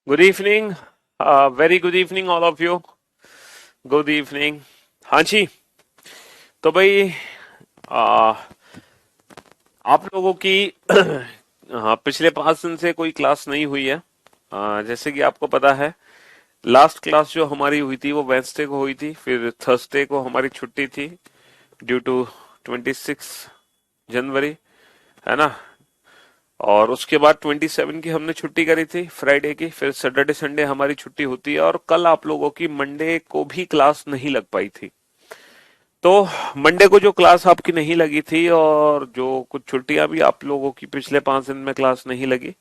Good evening. Very good evening all of you. Good evening. हाँ जी। तो भाई, आ, आप लोगों की हाँ, पिछले 5 दिन से कोई क्लास नहीं हुई है। जैसे कि आपको पता है, लास्ट क्लास जो हमारी हुई थी वो वेंसडे को हुई थी, फिर थर्सडे को हमारी छुट्टी थी ड्यू टू 26 जनवरी, है ना। और उसके बाद 27 की हमने छुट्टी करी थी फ्राइडे की, फिर सैटरडे संडे हमारी छुट्टी होती है, और कल आप लोगों की मंडे को भी क्लास नहीं लग पाई थी। तो मंडे को जो क्लास आपकी नहीं लगी थी, और जो कुछ छुट्टियां भी आप लोगों की पिछले 5 दिन में क्लास नहीं लगी,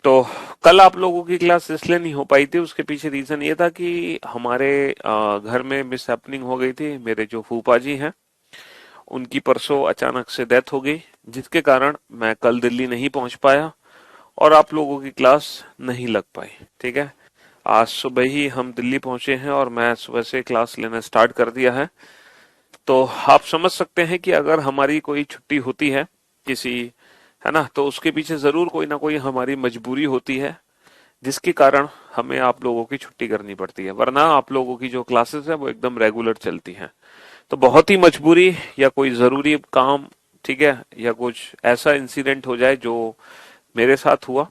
तो कल आप लोगों की क्लास इसलिए नहीं हो पाई थी। उसके पीछे रीजन ये था कि हमारे घर में मिस हैपनिंग हो गई थी। मेरे जो फूफा जी हैं, उनकी परसों अचानक से डेथ हो गई, जिसके कारण मैं कल दिल्ली नहीं पहुंच पाया और आप लोगों की क्लास नहीं लग पाई। ठीक है। आज सुबह ही हम दिल्ली पहुंचे हैं और मैं सुबह से क्लास लेना स्टार्ट कर दिया है। तो आप समझ सकते हैं कि अगर हमारी कोई छुट्टी होती है किसी, है ना, तो उसके पीछे जरूर कोई ना कोई हमारी मजबूरी होती है, जिसके कारण हमें आप लोगों की छुट्टी करनी पड़ती है। वरना आप लोगों की जो क्लासेस है वो एकदम रेगुलर चलती हैं। तो बहुत ही मजबूरी या कोई जरूरी काम, ठीक है, या कुछ ऐसा इंसिडेंट हो जाए जो मेरे साथ हुआ,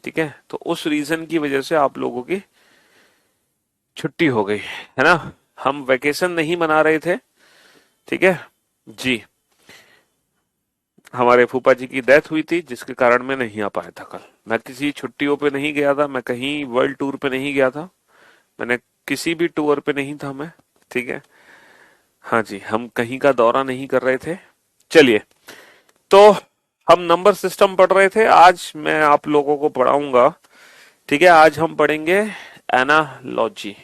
ठीक है, तो उस रीजन की वजह से आप लोगों की छुट्टी हो गई, है ना। हम वेकेशन नहीं मना रहे थे, ठीक है जी। हमारे फूफा जी की डेथ हुई थी, जिसके कारण मैं नहीं आ पाया था कल। मैं किसी छुट्टियों पे नहीं गया था, मैं कहीं वर्ल्ड टूर पे नहीं गया था, मैंने किसी भी टूर पे नहीं था मैं, ठीक है। हाँ जी, हम कहीं का दौरा नहीं कर रहे थे। चलिए, तो हम नंबर सिस्टम पढ़ रहे थे। आज मैं आप लोगों को पढ़ाऊंगा, ठीक है। आज हम पढ़ेंगे एनालॉजी,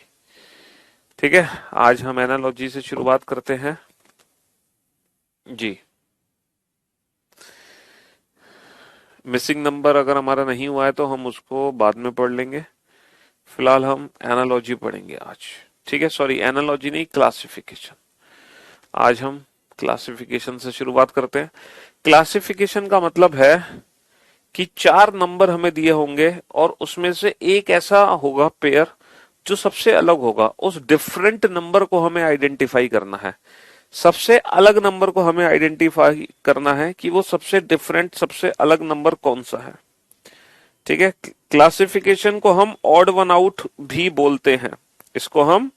ठीक है। आज हम एनालॉजी से शुरुआत करते हैं जी। मिसिंग नंबर अगर हमारा नहीं हुआ है तो हम उसको बाद में पढ़ लेंगे। फिलहाल हम एनालॉजी पढ़ेंगे आज, ठीक है। सॉरी, एनालॉजी नहीं, क्लासिफिकेशन। आज हम क्लासिफिकेशन से शुरुआत करते हैं। क्लासिफिकेशन का मतलब है कि 4 नंबर हमें दिए होंगे और उसमें से एक ऐसा होगा पेयर जो सबसे अलग होगा। उस डिफरेंट नंबर को हमें आइडेंटिफाई करना है। सबसे अलग नंबर को हमें आइडेंटिफाई करना है कि वो सबसे डिफरेंट, सबसे अलग नंबर कौन सा है, ठीक है। क्लासिफिकेशन को हम ऑड वन आउट भी बोलते हैं। इसको हम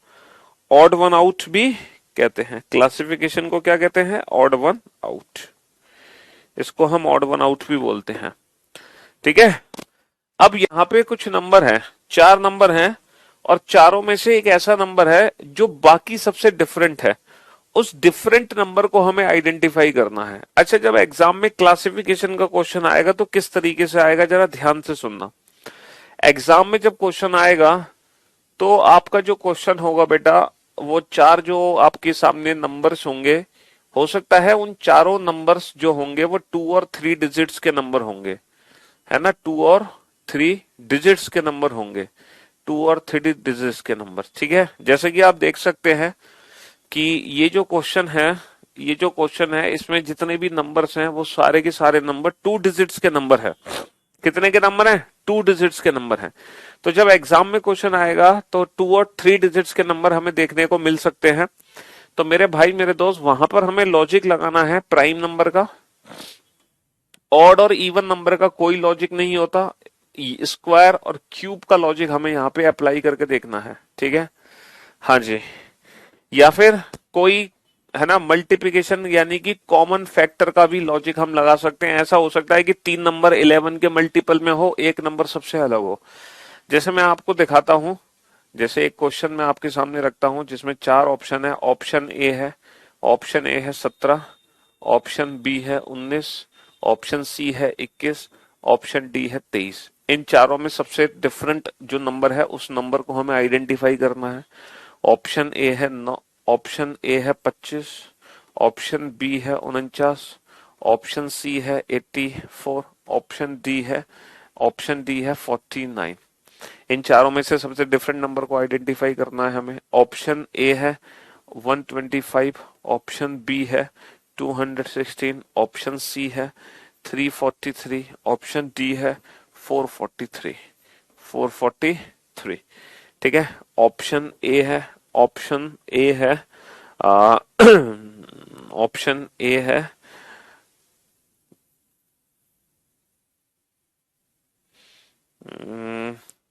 ऑड वन आउट भी कहते हैं। क्लासिफिकेशन को क्या कहते हैं? Odd one out. इसको हम ऑड वन आउट भी बोलते हैं, ठीक है। अब यहाँ पे कुछ नंबर हैं, 4 नंबर हैं, और चारों में से एक ऐसा नंबर है जो बाकी सबसे डिफरेंट है। उस डिफरेंट नंबर को हमें आइडेंटिफाई करना है। अच्छा, जब एग्जाम में क्लासिफिकेशन का क्वेश्चन आएगा तो किस तरीके से आएगा, जरा ध्यान से सुनना। एग्जाम में जब क्वेश्चन आएगा तो आपका जो क्वेश्चन होगा बेटा, वो चार जो आपके सामने नंबर्स होंगे, हो सकता है उन चारों नंबर्स जो होंगे वो 2 और 3 डिजिट्स के नंबर होंगे, है ना। 2 और 3 डिजिट्स के नंबर होंगे, 2 और 3 डिजिट्स के नंबर, ठीक है। जैसे कि आप देख सकते हैं कि ये जो क्वेश्चन है इसमें जितने भी नंबर्स हैं वो सारे के सारे नंबर 2 डिजिट्स के नंबर है। कितने के नंबर हैं? 2 डिजिट्स के नंबर हैं। तो जब एग्जाम में क्वेश्चन आएगा तो 2 और 3 डिजिट्स के नंबर हमें देखने को मिल सकते हैं। तो मेरे भाई, मेरे दोस्त, वहां पर हमें लॉजिक लगाना है प्राइम नंबर का। ऑड और इवन नंबर का कोई लॉजिक नहीं होता। स्क्वायर और क्यूब का लॉजिक हमें यहाँ पे अप्लाई करके देखना है, ठीक है। हाँ जी। या फिर कोई, है ना, मल्टीप्लिकेशन यानी कि कॉमन फैक्टर का भी लॉजिक हम लगा सकते हैं। ऐसा हो सकता है कि 3 नंबर 11 के मल्टीपल में हो, एक नंबर सबसे अलग हो। जैसे मैं आपको दिखाता हूं, जैसे एक क्वेश्चन मैं आपके सामने रखता हूं जिसमें 4 ऑप्शन है। ऑप्शन ए है 17, ऑप्शन बी है 19, ऑप्शन सी है 21, ऑप्शन डी है 23। इन चारों में सबसे डिफरेंट जो नंबर है उस नंबर को हमें आइडेंटिफाई करना है। ऑप्शन ए है 9, ऑप्शन ए है 25, ऑप्शन बी है 49, ऑप्शन सी है 84, ऑप्शन डी है 49। इन चारों में से सबसे डिफरेंट नंबर को आइडेंटिफाई करना है हमें। ऑप्शन ए है 125, ऑप्शन बी है 216, ऑप्शन सी है 343, ऑप्शन डी है 443। 443। ठीक है, ऑप्शन ए है, ऑप्शन ए है, ऑप्शन ए है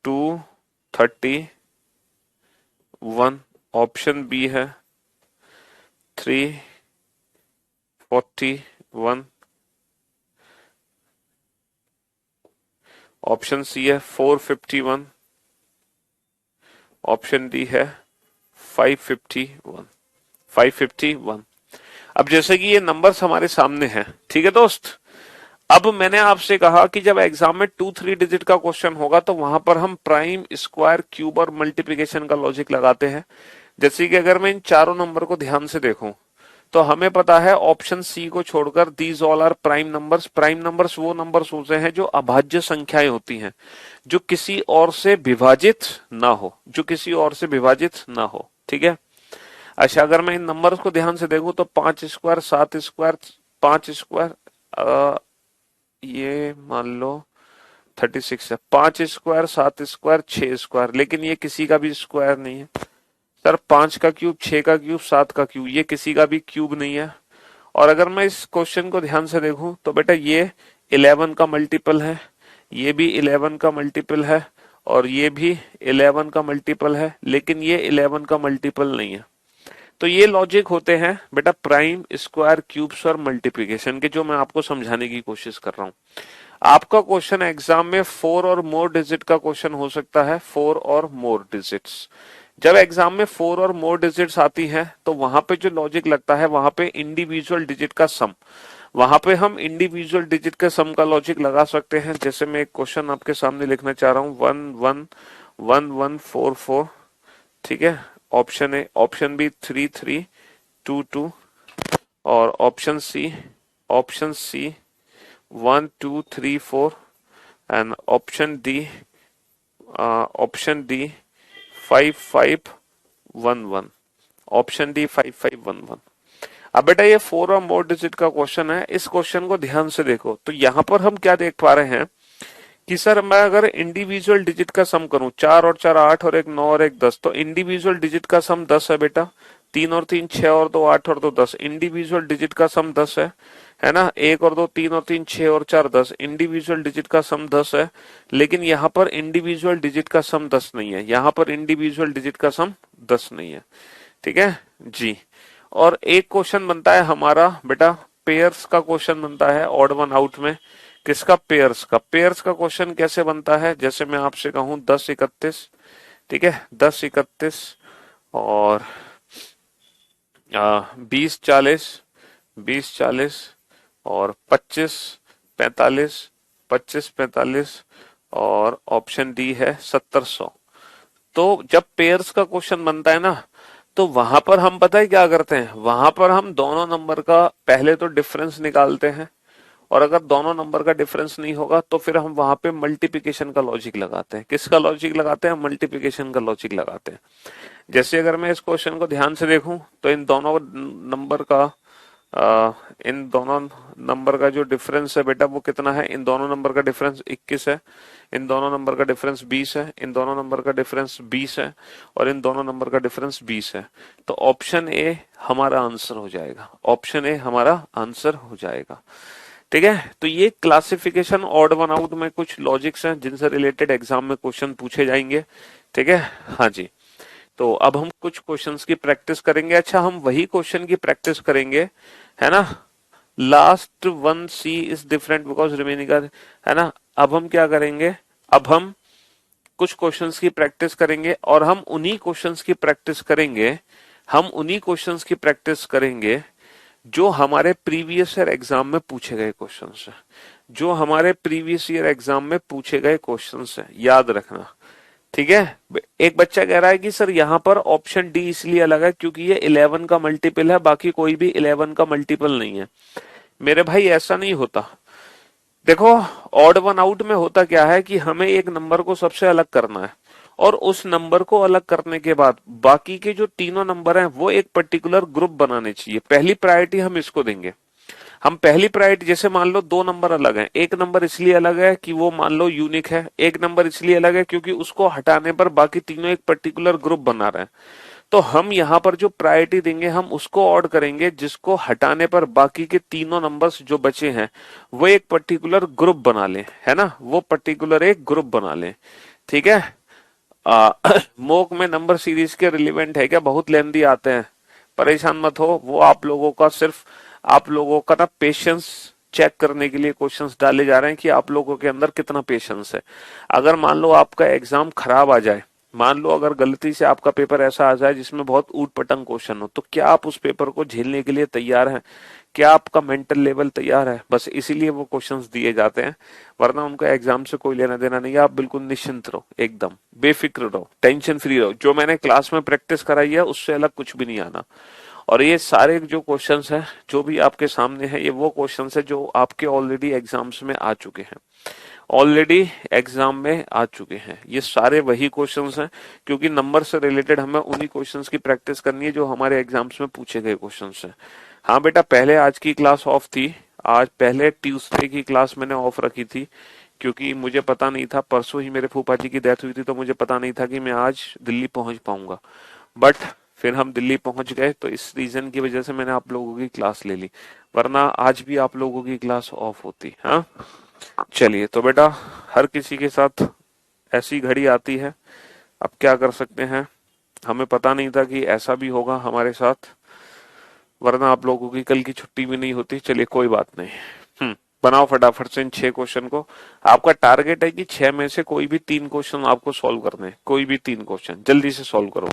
231, ऑप्शन बी है 341, ऑप्शन सी है 451, ऑप्शन डी है 551। 551। अब जैसे कि ये नंबर्स हमारे सामने हैं, ठीक है दोस्त। अब मैंने आपसे कहा कि जब एग्जाम में 2-3 डिजिट का क्वेश्चन होगा तो वहां पर हम प्राइम, स्क्वायर, क्यूब और मल्टीप्लिकेशन का लॉजिक लगाते हैं। जैसे कि अगर मैं इन चारों नंबर को ध्यान से देखूं तो हमें पता है ऑप्शन सी को छोड़कर these all are prime numbers. Prime numbers वो नंबर्स होते हैं जो अभाज्य संख्याएं होती हैं, जो किसी और से विभाजित ना हो, जो किसी और से विभाजित ना हो। ठीक है। अच्छा, अगर मैं इन नंबर्स को ध्यान से देखूं तो 5 स्क्वायर, 7 स्क्वायर, 5 स्क्वायर, ये मान लो 36 है। 5 स्क्वायर, 7 स्क्वायर, 6 स्क्वायर, लेकिन ये किसी का भी स्क्वायर नहीं है। सर 5 का क्यूब, 6 का क्यूब, 7 का क्यूब, ये किसी का भी क्यूब नहीं है। और अगर मैं इस क्वेश्चन को ध्यान से देखूं तो बेटा ये 11 का मल्टीपल है, ये भी 11 का मल्टीपल है, और ये भी 11 का मल्टीपल है, लेकिन ये 11 का मल्टीपल नहीं है। तो ये लॉजिक होते हैं बेटा प्राइम, स्क्वायर, क्यूब्स और मल्टीप्लिकेशन के, जो मैं आपको समझाने की कोशिश कर रहा हूं। आपका क्वेश्चन एग्जाम में 4 और मोर डिजिट का क्वेश्चन हो सकता है, 4 और मोर डिजिट्स। जब एग्जाम में 4 और मोर डिजिट्स आती हैं तो वहां पे जो लॉजिक लगता है वहां पे इंडिविजुअल डिजिट का सम, वहां पे हम इंडिविजुअल डिजिट के सम का लॉजिक लगा सकते हैं। जैसे मैं एक क्वेश्चन आपके सामने लिखना चाह रहा हूं, 11144। ठीक है, ऑप्शन ए, ऑप्शन बी 3322, और option C 1234, and option D 5511, option D 5511। अब बेटा ये 4 और मोर डिजिट का क्वेश्चन है। इस क्वेश्चन को ध्यान से देखो तो यहां पर हम क्या देख पा रहे हैं कि सर मैं अगर इंडिविजुअल डिजिट का सम करूं, 4 और 4 8 और 1 9 और 1 10, तो इंडिविजुअल डिजिट का सम 10 है बेटा। 3 और 3 6 और 2 8 और 2 10, इंडिविजुअल डिजिट का सम 10 है ना। 1 और 2 3 और 3 6 और 4 10, इंडिविजुअल डिजिट का सम 10 है। लेकिन यहाँ पर इंडिविजुअल डिजिट का सम 10 नहीं है, यहाँ पर इंडिविजुअल डिजिट का सम 10 नहीं है। ठीक है जी। और एक क्वेश्चन बनता है हमारा बेटा पेयर्स का क्वेश्चन बनता है ऑड वन आउट में। किसका? पेयर्स का। पेयर्स का क्वेश्चन कैसे बनता है? जैसे मैं आपसे कहूं 10-31, ठीक है, 10-31 और 20-40, 20-40 और 25-45, 25-45 और ऑप्शन डी है 70-100। तो जब पेयर्स का क्वेश्चन बनता है ना तो वहां पर हम पता है क्या करते हैं, वहां पर हम दोनों नंबर का पहले तो डिफरेंस निकालते हैं, और अगर दोनों नंबर का डिफरेंस नहीं होगा तो फिर हम वहां पे मल्टीप्लिकेशन का लॉजिक लगाते हैं। किसका लॉजिक लगाते हैं? मल्टीप्लिकेशन का लॉजिक लगाते हैं। जैसे अगर मैं इस क्वेश्चन को ध्यान से देखूं तो इन दोनों नंबर का जो डिफरेंस है बेटा वो कितना है? इन दोनों नंबर का डिफरेंस 21 है, इन दोनों नंबर का डिफरेंस 20 है, इन दोनों नंबर का डिफरेंस 20 है, और इन दोनों नंबर का डिफरेंस 20 है। तो ऑप्शन ए हमारा आंसर हो जाएगा, ऑप्शन ए हमारा आंसर हो जाएगा। ठीक है, तो ये क्लासिफिकेशन ऑड वन आउट में कुछ लॉजिक्स हैं जिनसे रिलेटेड एग्जाम में क्वेश्चन पूछे जाएंगे। ठीक है, हाँ जी। तो अब हम कुछ क्वेश्चंस की प्रैक्टिस करेंगे। अच्छा, हम वही क्वेश्चन की प्रैक्टिस करेंगे, है ना। Last one C is different because remaining, है ना। अब हम क्या करेंगे, अब हम कुछ क्वेश्चंस की प्रैक्टिस करेंगे, और हम उन्हीं क्वेश्चंस की प्रैक्टिस करेंगे, हम उन्हीं क्वेश्चंस की प्रैक्टिस करेंगे जो हमारे प्रीवियस ईयर एग्जाम में पूछे गए क्वेश्चंस हैं, जो हमारे प्रीवियस ईयर एग्जाम में पूछे गए क्वेश्चंस हैं, याद रखना। ठीक है। एक बच्चा कह रहा है कि सर यहाँ पर ऑप्शन डी इसलिए अलग है क्योंकि ये 11 का मल्टीपल है, बाकी कोई भी 11 का मल्टीपल नहीं है। मेरे भाई ऐसा नहीं होता। देखो, ऑड वन आउट में होता क्या है कि हमें एक नंबर को सबसे अलग करना है, और उस नंबर को अलग करने के बाद बाकी के जो तीनों नंबर हैं वो एक पर्टिकुलर ग्रुप बनाने चाहिए। पहली प्रायोरिटी हम इसको देंगे। हम पहली प्रायोरिटी, जैसे मान लो दो नंबर अलग हैं, एक नंबर इसलिए अलग है कि वो मान लो यूनिक है, एक नंबर इसलिए अलग है क्योंकि उसको हटाने पर बाकी तीनों एक पर्टिकुलर ग्रुप बना रहे हैं। तो हम यहाँ पर जो प्रायोरिटी देंगे हम उसको ऑड करेंगे जिसको हटाने पर बाकी के तीनों नंबर्स जो बचे हैं वो एक पर्टिकुलर ग्रुप बना लें, है ना, वो पर्टिकुलर एक ग्रुप बना लें। ठीक है। आ, मोक में नंबर सीरीज के रिलेवेंट है क्या, बहुत लेंदी आते हैं, परेशान मत हो, वो आप लोगों का सिर्फ, आप लोगों का ना पेशेंस चेक करने के लिए क्वेश्चंस डाले जा रहे हैं कि आप लोगों के अंदर कितना पेशेंस है। अगर मान लो आपका एग्जाम खराब आ जाए, मान लो अगर गलती से आपका पेपर ऐसा आ जाए जिसमें बहुत ऊट पटंग क्वेश्चन हो, तो क्या आप उस पेपर को झेलने के लिए तैयार हैं? क्या आपका मेंटल लेवल तैयार है? बस इसीलिए वो क्वेश्चंस दिए जाते हैं, वरना उनका एग्जाम से कोई लेना देना नहीं है। आप बिल्कुल निश्चिंत रहो, एकदम बेफिक्र रहो, टेंशन फ्री रहो, जो मैंने क्लास में प्रैक्टिस कराई है उससे अलग कुछ भी नहीं आना। और ये सारे जो क्वेश्चंस हैं जो भी आपके सामने हैं, ये वो क्वेश्चंस हैं जो आपके ऑलरेडी एग्जाम्स में आ चुके हैं, ऑलरेडी एग्जाम में आ चुके हैं, ये सारे वही क्वेश्चंस हैं, क्योंकि नंबर से रिलेटेड हमें उन्हीं क्वेश्चंस की प्रैक्टिस करनी है जो हमारे एग्जाम्स में पूछे गए क्वेश्चंस हैं। हाँ बेटा, पहले आज की क्लास ऑफ थी, आज पहले ट्यूसडे की क्लास मैंने ऑफ रखी थी, क्योंकि मुझे पता नहीं था, परसों ही मेरे फूफा जी की डेथ हुई थी, तो मुझे पता नहीं था कि मैं आज दिल्ली पहुंच पाऊंगा। बट फिर हम दिल्ली पहुंच गए, तो इस रीजन की वजह से मैंने आप लोगों की क्लास ले ली, वरना आज भी आप लोगों की क्लास ऑफ होती। हाँ, चलिए तो बेटा, हर किसी के साथ ऐसी घड़ी आती है, अब क्या कर सकते हैं, हमें पता नहीं था कि ऐसा भी होगा हमारे साथ, वरना आप लोगों की कल की छुट्टी भी नहीं होती। चलिए कोई बात नहीं। बनाओ फटाफट से इन 6 क्वेश्चन को। आपका टारगेट है कि 6 में से कोई भी 3 क्वेश्चन आपको सॉल्व करने हैं, कोई भी 3 क्वेश्चन जल्दी से सॉल्व करो।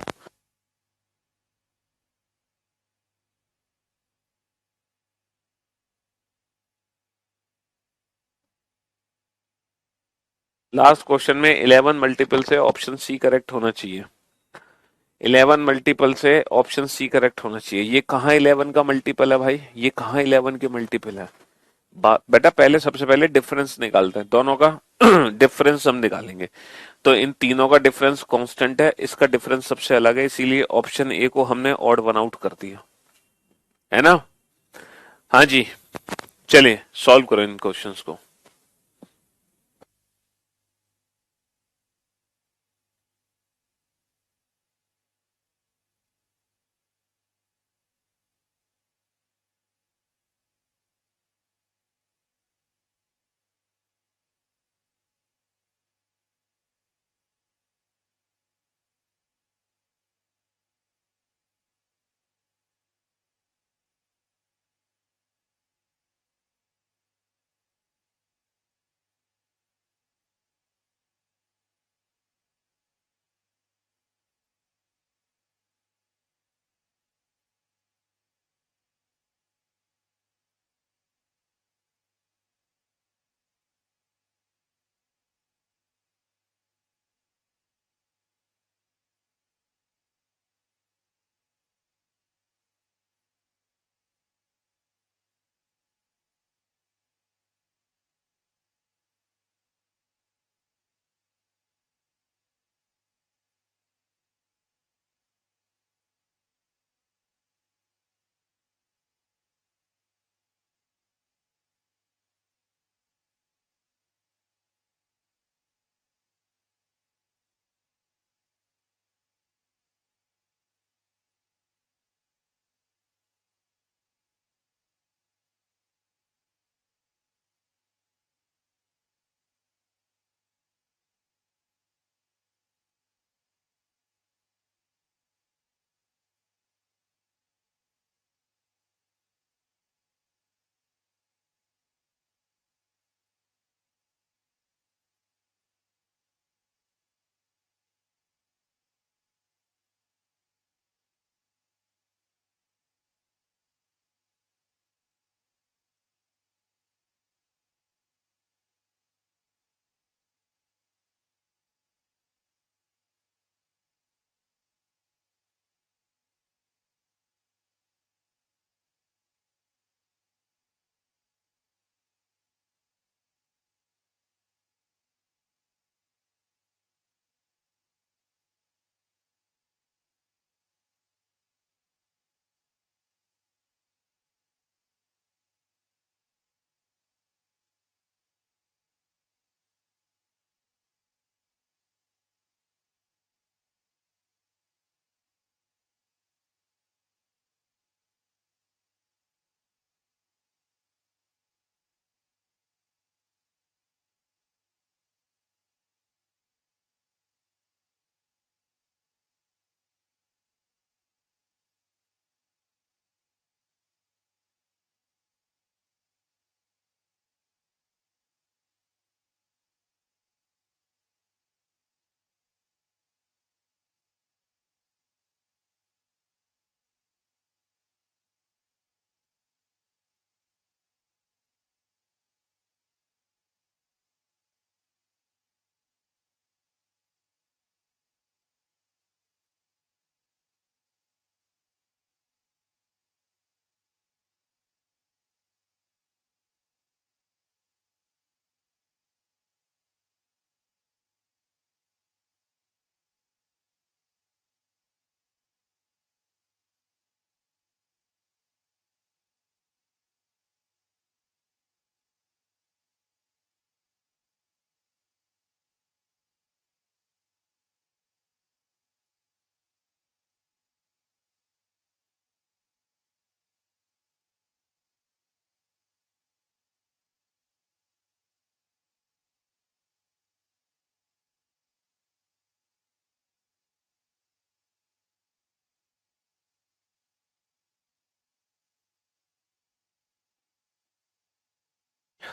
लास्ट क्वेश्चन में 11 मल्टीपल से ऑप्शन सी करेक्ट होना चाहिए। 11 मल्टीपल से ऑप्शन सी करेक्ट होना चाहिए। ये कहाँ 11 का मल्टीपल है भाई, ये कहाँ 11 के मल्टीपल है? बेटा पहले, सबसे पहले डिफरेंस निकालते हैं दोनों का। डिफरेंस हम निकालेंगे, तो इन तीनों का डिफरेंस कांस्टेंट है, इसका डिफरेंस सबसे अलग है, इसीलिए ऑप्शन ए को हमने ऑड वन आउट कर दिया, है ना। हाँ जी, चलिए सॉल्व करो इन क्वेश्चंस को।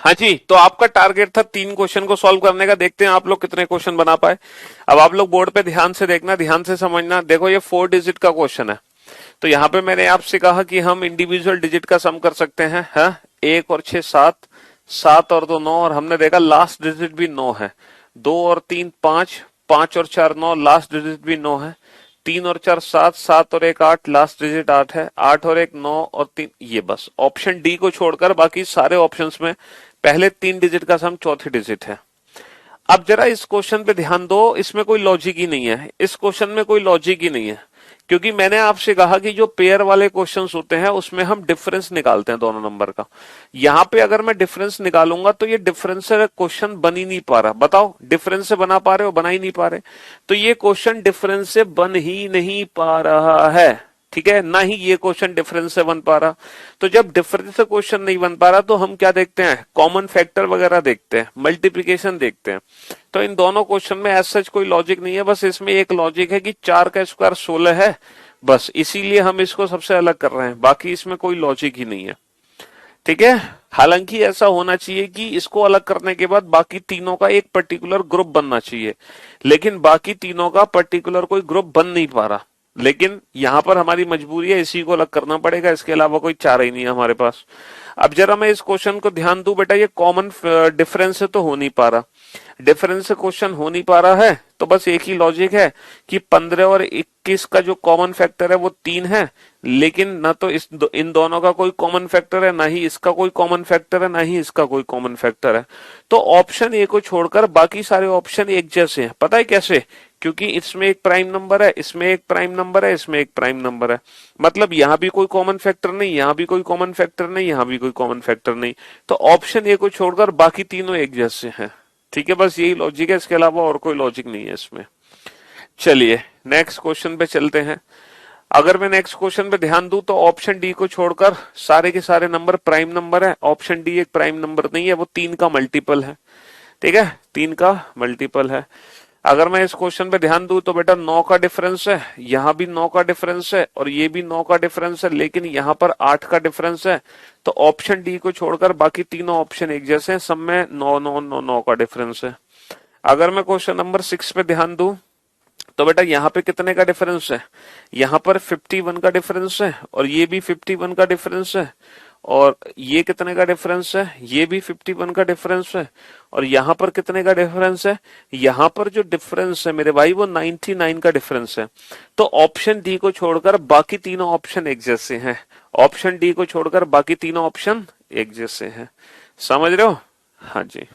हाँ जी, तो आपका टारगेट था 3 क्वेश्चन को सॉल्व करने का। देखते हैं आप लोग कितने क्वेश्चन बना पाए। अब आप लोग बोर्ड पे ध्यान से देखना, ध्यान से समझना। देखो ये 4 डिजिट का क्वेश्चन है। तो यहाँ पे मैंने आपसे कहा कि हम इंडिविजुअल डिजिट का सम कर सकते हैं। हाँ, 1 और 6 7, 7 और 2 9, और हमने देखा लास्ट डिजिट भी 9 है। 2 और 3 5, 5 और 4 9, लास्ट डिजिट भी 9 है। 3 और 4 7, 7 और 1 8, लास्ट डिजिट 8 है। 8 और 1 9 और 3, ये बस ऑप्शन डी को छोड़कर बाकी सारे ऑप्शंस में पहले 3 डिजिट का सम चौथी डिजिट है। अब जरा इस क्वेश्चन पे ध्यान दो, इसमें कोई लॉजिक ही नहीं है। इस क्वेश्चन में कोई लॉजिक ही नहीं है, क्योंकि मैंने आपसे कहा कि जो पेयर वाले क्वेश्चंस होते हैं उसमें हम डिफरेंस निकालते हैं दोनों नंबर का। यहां पे अगर मैं डिफरेंस निकालूंगा तो ये डिफरेंस से क्वेश्चन बन ही नहीं पा रहा। बताओ, डिफरेंस से बना पा रहे हो? बना ही नहीं पा रहे। तो ये क्वेश्चन डिफरेंस से बन ही नहीं पा रहा है। ठीक है, ना ही ये क्वेश्चन डिफरेंस से बन पा रहा। तो जब डिफरेंस से क्वेश्चन नहीं बन पा रहा तो हम क्या देखते हैं? कॉमन फैक्टर वगैरह देखते हैं, मल्टीप्लीकेशन देखते हैं। तो इन दोनों क्वेश्चन में एज सच कोई लॉजिक नहीं है। बस इसमें एक लॉजिक है कि 4 का स्क्वायर 16 है, बस इसीलिए हम इसको सबसे अलग कर रहे हैं। बाकी इसमें कोई लॉजिक ही नहीं है। ठीक है। हालांकि ऐसा होना चाहिए कि इसको अलग करने के बाद बाकी तीनों का एक पर्टिकुलर ग्रुप बनना चाहिए, लेकिन बाकी तीनों का पर्टिकुलर कोई ग्रुप बन नहीं पा रहा। लेकिन यहां पर हमारी मजबूरी है, इसी को अलग करना पड़ेगा, इसके अलावा कोई चारा ही नहीं है हमारे पास। अब जरा मैं इस क्वेश्चन को ध्यान दूं, बेटा ये कॉमन डिफरेंस से तो हो नहीं पा रहा। डिफरेंस से क्वेश्चन हो नहीं पा रहा है तो बस एक ही लॉजिक है कि 15 और 21 का जो कॉमन फैक्टर है वो 3 है। लेकिन ना तो इन दोनों का कोई कॉमन फैक्टर है, ना ही इसका कोई कॉमन फैक्टर है, ना ही इसका कोई कॉमन फैक्टर है। तो ऑप्शन ए को छोड़कर बाकी सारे ऑप्शन एक जैसे हैं। पता है कैसे? क्योंकि इसमें एक प्राइम नंबर है, इसमें एक प्राइम नंबर है, इसमें एक प्राइम नंबर है। मतलब यहां भी कोई कॉमन फैक्टर नहीं, यहां भी कोई कॉमन फैक्टर नहीं, यहां भी कोई कॉमन फैक्टर नहीं। तो ऑप्शन ए को छोड़कर बाकी तीनों एक जैसे हैं। ठीक है, बस यही लॉजिक है, इसके अलावा और कोई लॉजिक नहीं है इसमें। चलिए नेक्स्ट क्वेश्चन पे चलते हैं। अगर मैं नेक्स्ट क्वेश्चन पे ध्यान दूं तो ऑप्शन डी को छोड़कर सारे के सारे नंबर प्राइम नंबर है। ऑप्शन डी एक प्राइम नंबर नहीं है, वो 3 का मल्टीपल है। ठीक है, 3 का मल्टीपल है। अगर मैं इस क्वेश्चन पे ध्यान दूं तो बेटा 9 का डिफरेंस है, यहां भी 9 का डिफरेंस है, और ये भी 9 का डिफरेंस है, लेकिन यहां पर 8 का डिफरेंस है। तो ऑप्शन डी को छोड़कर बाकी तीनों ऑप्शन एक जैसे हैं, सब में 9 9 9 9 का डिफरेंस है। अगर मैं क्वेश्चन नंबर 6 पे ध्यान दूं तो बेटा यहाँ पे कितने का डिफरेंस है? यहाँ पर 51 का डिफरेंस है, और ये भी 51 का डिफरेंस है। और ये कितने का डिफरेंस है? ये भी 51 का डिफरेंस है। और यहाँ पर कितने का डिफरेंस है? यहाँ पर जो डिफरेंस है मेरे भाई वो 99 का डिफरेंस है। तो ऑप्शन डी को छोड़कर बाकी तीनों ऑप्शन एक जैसे हैं। ऑप्शन डी को छोड़कर बाकी तीनों ऑप्शन एक जैसे हैं। समझ रहे हो? हाँ जी।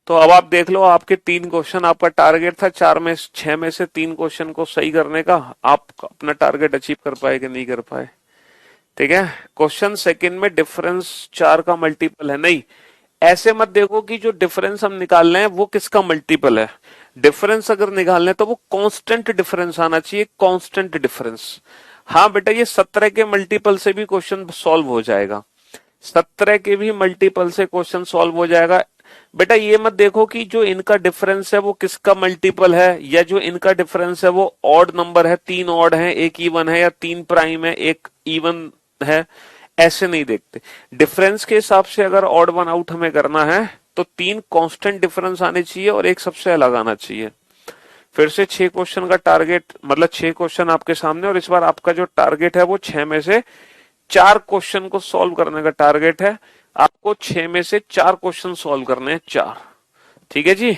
तो अब आप देख लो, आपके 3 क्वेश्चन, आपका टारगेट था 6 में से 3 क्वेश्चन को सही करने का। आप अपना टारगेट अचीव कर पाए कि नहीं कर पाए? ठीक है। क्वेश्चन सेकंड में डिफरेंस 4 का मल्टीपल है नहीं। ऐसे मत देखो कि जो डिफरेंस हम निकाल रहे हैं वो किसका मल्टीपल है। डिफरेंस अगर निकालने तो वो कांस्टेंट डिफरेंस आना चाहिए, कांस्टेंट डिफरेंस। हाँ बेटा, ये 17 के मल्टीपल से भी क्वेश्चन सॉल्व हो जाएगा। 17 के भी मल्टीपल से क्वेश्चन सॉल्व हो जाएगा। बेटा ये मत देखो कि जो इनका डिफरेंस है वो किसका मल्टीपल है, या जो इनका डिफरेंस है वो ऑड नंबर है, 3 ऑड है 1 इवन है, या 3 प्राइम है 1 इवन है। ऐसे नहीं देखते। डिफरेंस के हिसाब से अगर ऑड वन आउट हमें करना है तो 3 कांस्टेंट डिफरेंस आने चाहिए और एक सबसे अलग आना चाहिए। फिर से 6 क्वेश्चन का टारगेट, मतलब 6 क्वेश्चन आपके सामने, और इस बार आपका जो टारगेट है वो 6 में से 4 क्वेश्चन को सॉल्व करने का टारगेट है। आपको 6 में से 4 क्वेश्चन सॉल्व करने हैं, 4। ठीक है जी।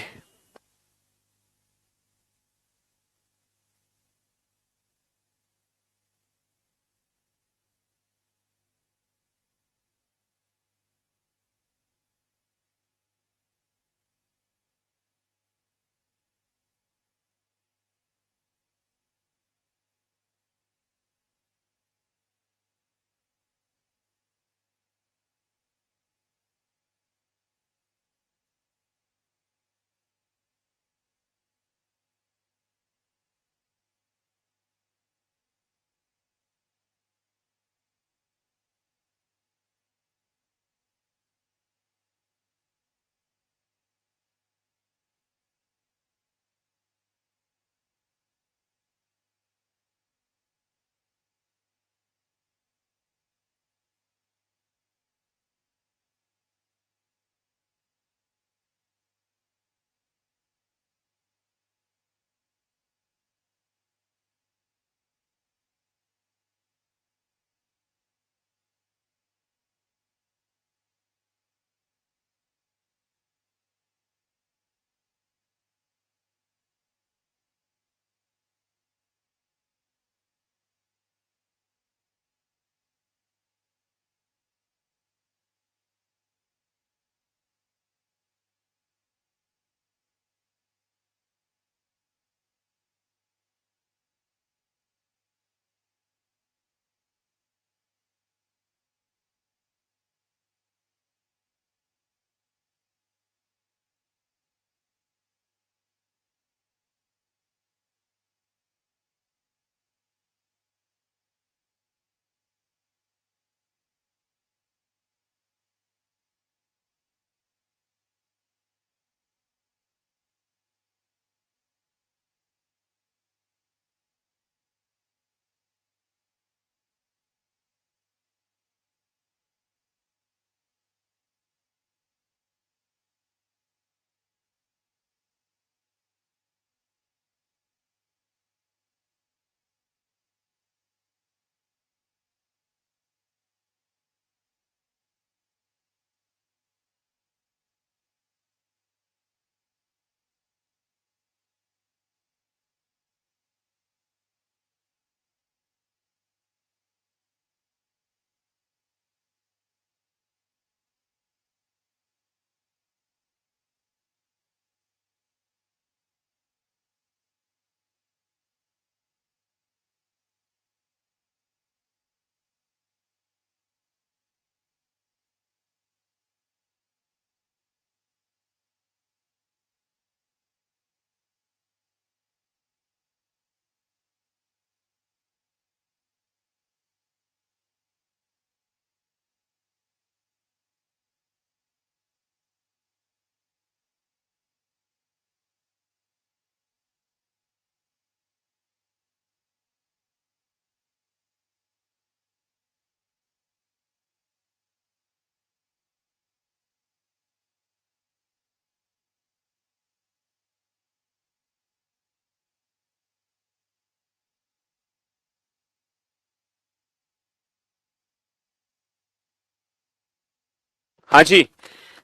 हाँ जी।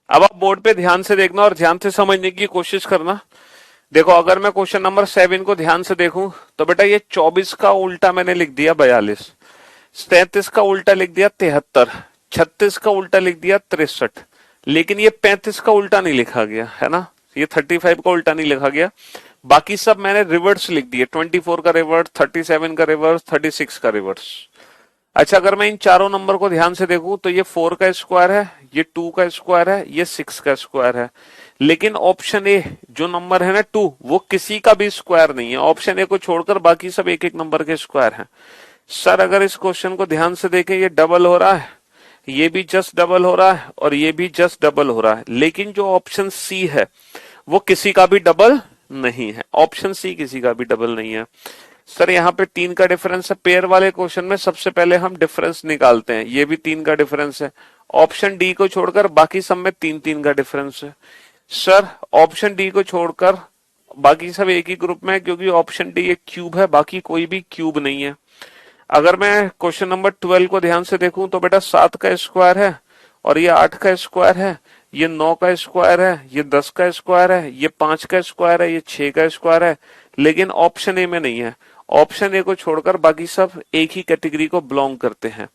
अब आप बोर्ड पे ध्यान से देखना और ध्यान से समझने की कोशिश करना। देखो अगर मैं क्वेश्चन नंबर 7 को ध्यान से देखूं तो बेटा ये 24 का उल्टा मैंने लिख दिया 42, 33 का उल्टा लिख दिया 73, 36 का उल्टा लिख दिया 63, लेकिन ये 35 का उल्टा नहीं लिखा गया है ना, ये 35 का उल्टा नहीं लिखा गया। बाकी सब मैंने रिवर्स लिख दिए, 24 का रिवर्स, 37 का रिवर्स, 36 का रिवर्स। अच्छा अगर मैं इन चारों नंबर को ध्यान से देखूं तो ये 4 का स्क्वायर है, ये 2 का स्क्वायर है, ये 6 का स्क्वायर है। लेकिन ऑप्शन ए जो नंबर है ना 2, वो किसी का भी स्क्वायर नहीं है। ऑप्शन ए को छोड़कर बाकी सब एक एक नंबर के स्क्वायर हैं। सर अगर इस क्वेश्चन को ध्यान से देखें, ये डबल हो रहा है, ये भी जस्ट डबल हो रहा है और ये भी जस्ट डबल हो रहा है, लेकिन जो ऑप्शन सी है वो किसी का भी डबल नहीं है। ऑप्शन सी किसी का भी डबल नहीं है। सर यहाँ पे 3 का डिफरेंस है, पेयर वाले क्वेश्चन में सबसे पहले हम डिफरेंस निकालते हैं, ये भी 3 का डिफरेंस है। ऑप्शन डी को छोड़कर बाकी सब में 3 3 का डिफरेंस है। सर ऑप्शन डी को छोड़कर बाकी सब एक ही ग्रुप में है, क्योंकि ऑप्शन डी एक क्यूब है, बाकी कोई भी क्यूब नहीं है। अगर मैं क्वेश्चन नंबर 12 को ध्यान से देखूं तो बेटा 7 का स्क्वायर है और ये 8 का स्क्वायर है, ये 9 का स्क्वायर है, ये 10 का स्क्वायर है, ये 5 का स्क्वायर है, ये 6 का स्क्वायर है, लेकिन ऑप्शन ए में नहीं है। ऑप्शन ए को छोड़कर बाकी सब एक ही कैटेगरी को बिलोंग करते हैं।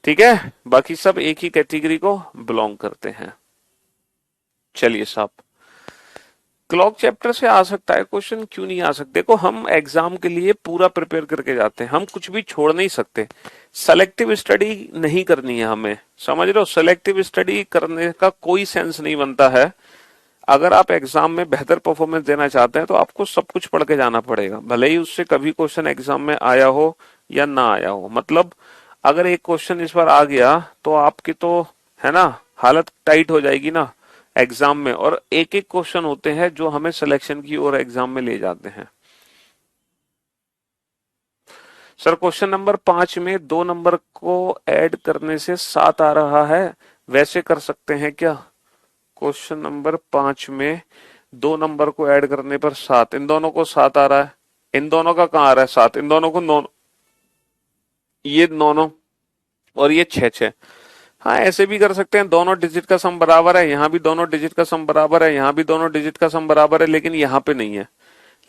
ठीक है, बाकी सब एक ही कैटेगरी को बिलोंग करते हैं। चलिए साहब, क्लॉक चैप्टर से आ सकता है क्वेश्चन, क्यों नहीं आ सकते? देखो हम एग्जाम के लिए पूरा प्रिपेयर करके जाते हैं, हम कुछ भी छोड़ नहीं सकते। सेलेक्टिव स्टडी नहीं करनी है हमें, समझ रहे हो? सेलेक्टिव स्टडी करने का कोई सेंस नहीं बनता है। अगर आप एग्जाम में बेहतर परफॉर्मेंस देना चाहते हैं तो आपको सब कुछ पढ़ के जाना पड़ेगा, भले ही उससे कभी क्वेश्चन एग्जाम में आया हो या ना आया हो। मतलब अगर एक क्वेश्चन इस बार आ गया तो आपकी तो, है ना, हालत टाइट हो जाएगी ना एग्जाम में। और एक एक क्वेश्चन होते हैं जो हमें सिलेक्शन की ओर एग्जाम में ले जाते हैं। सर क्वेश्चन नंबर 5 में 2 नंबर को ऐड करने से 7 आ रहा है, वैसे कर सकते हैं क्या? क्वेश्चन नंबर 5 में 2 नंबर को ऐड करने पर 7, इन दोनों को 7 आ रहा है, इन दोनों का कहाँ आ रहा है 7? इन दोनों को 9, ये दोनों और ये 6 6। हाँ ऐसे भी कर सकते हैं, दोनों डिजिट का सम बराबर है, यहाँ भी दोनों डिजिट का सम बराबर है, यहाँ भी दोनों डिजिट का सम बराबर है, लेकिन यहाँ पे नहीं है।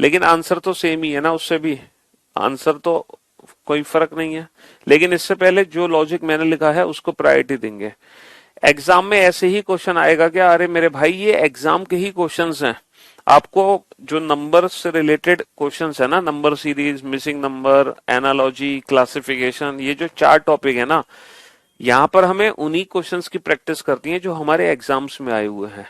लेकिन आंसर तो सेम ही है ना, उससे भी आंसर तो कोई फर्क नहीं है। लेकिन इससे पहले जो लॉजिक मैंने लिखा है उसको प्रायोरिटी देंगे। एग्जाम में ऐसे ही क्वेश्चन आएगा क्या? अरे मेरे भाई ये एग्जाम के ही क्वेश्चंस हैं। आपको जो नंबर से रिलेटेड क्वेश्चंस है ना, number series, missing number, analogy, classification, ये जो 4 टॉपिक है ना, यहाँ पर हमें उन्हीं क्वेश्चंस की प्रैक्टिस करती है जो हमारे एग्जाम्स में आए हुए हैं।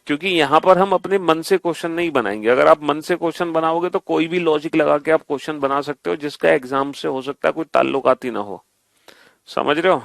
क्योंकि यहाँ पर हम अपने मन से क्वेश्चन नहीं बनाएंगे। अगर आप मन से क्वेश्चन बनाओगे तो कोई भी लॉजिक लगा के आप क्वेश्चन बना सकते हो जिसका एग्जाम से हो सकता है कोई ताल्लुकात ही ना हो। समझ रहे हो?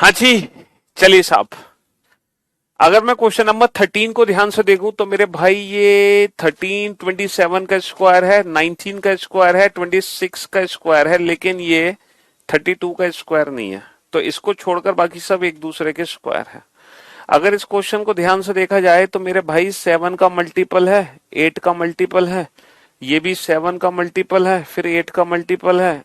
हाँ जी, चलिए साहब, अगर मैं क्वेश्चन नंबर 13 को ध्यान से देखूं तो मेरे भाई ये 13 27 का स्क्वायर है, 19 का स्क्वायर है, 26 का स्क्वायर है, लेकिन ये 32 का स्क्वायर नहीं है। तो इसको छोड़कर बाकी सब एक दूसरे के स्क्वायर है। अगर इस क्वेश्चन को ध्यान से देखा जाए तो मेरे भाई 7 का मल्टीपल है, 8 का मल्टीपल है, ये भी 7 का मल्टीपल है, फिर 8 का मल्टीपल है,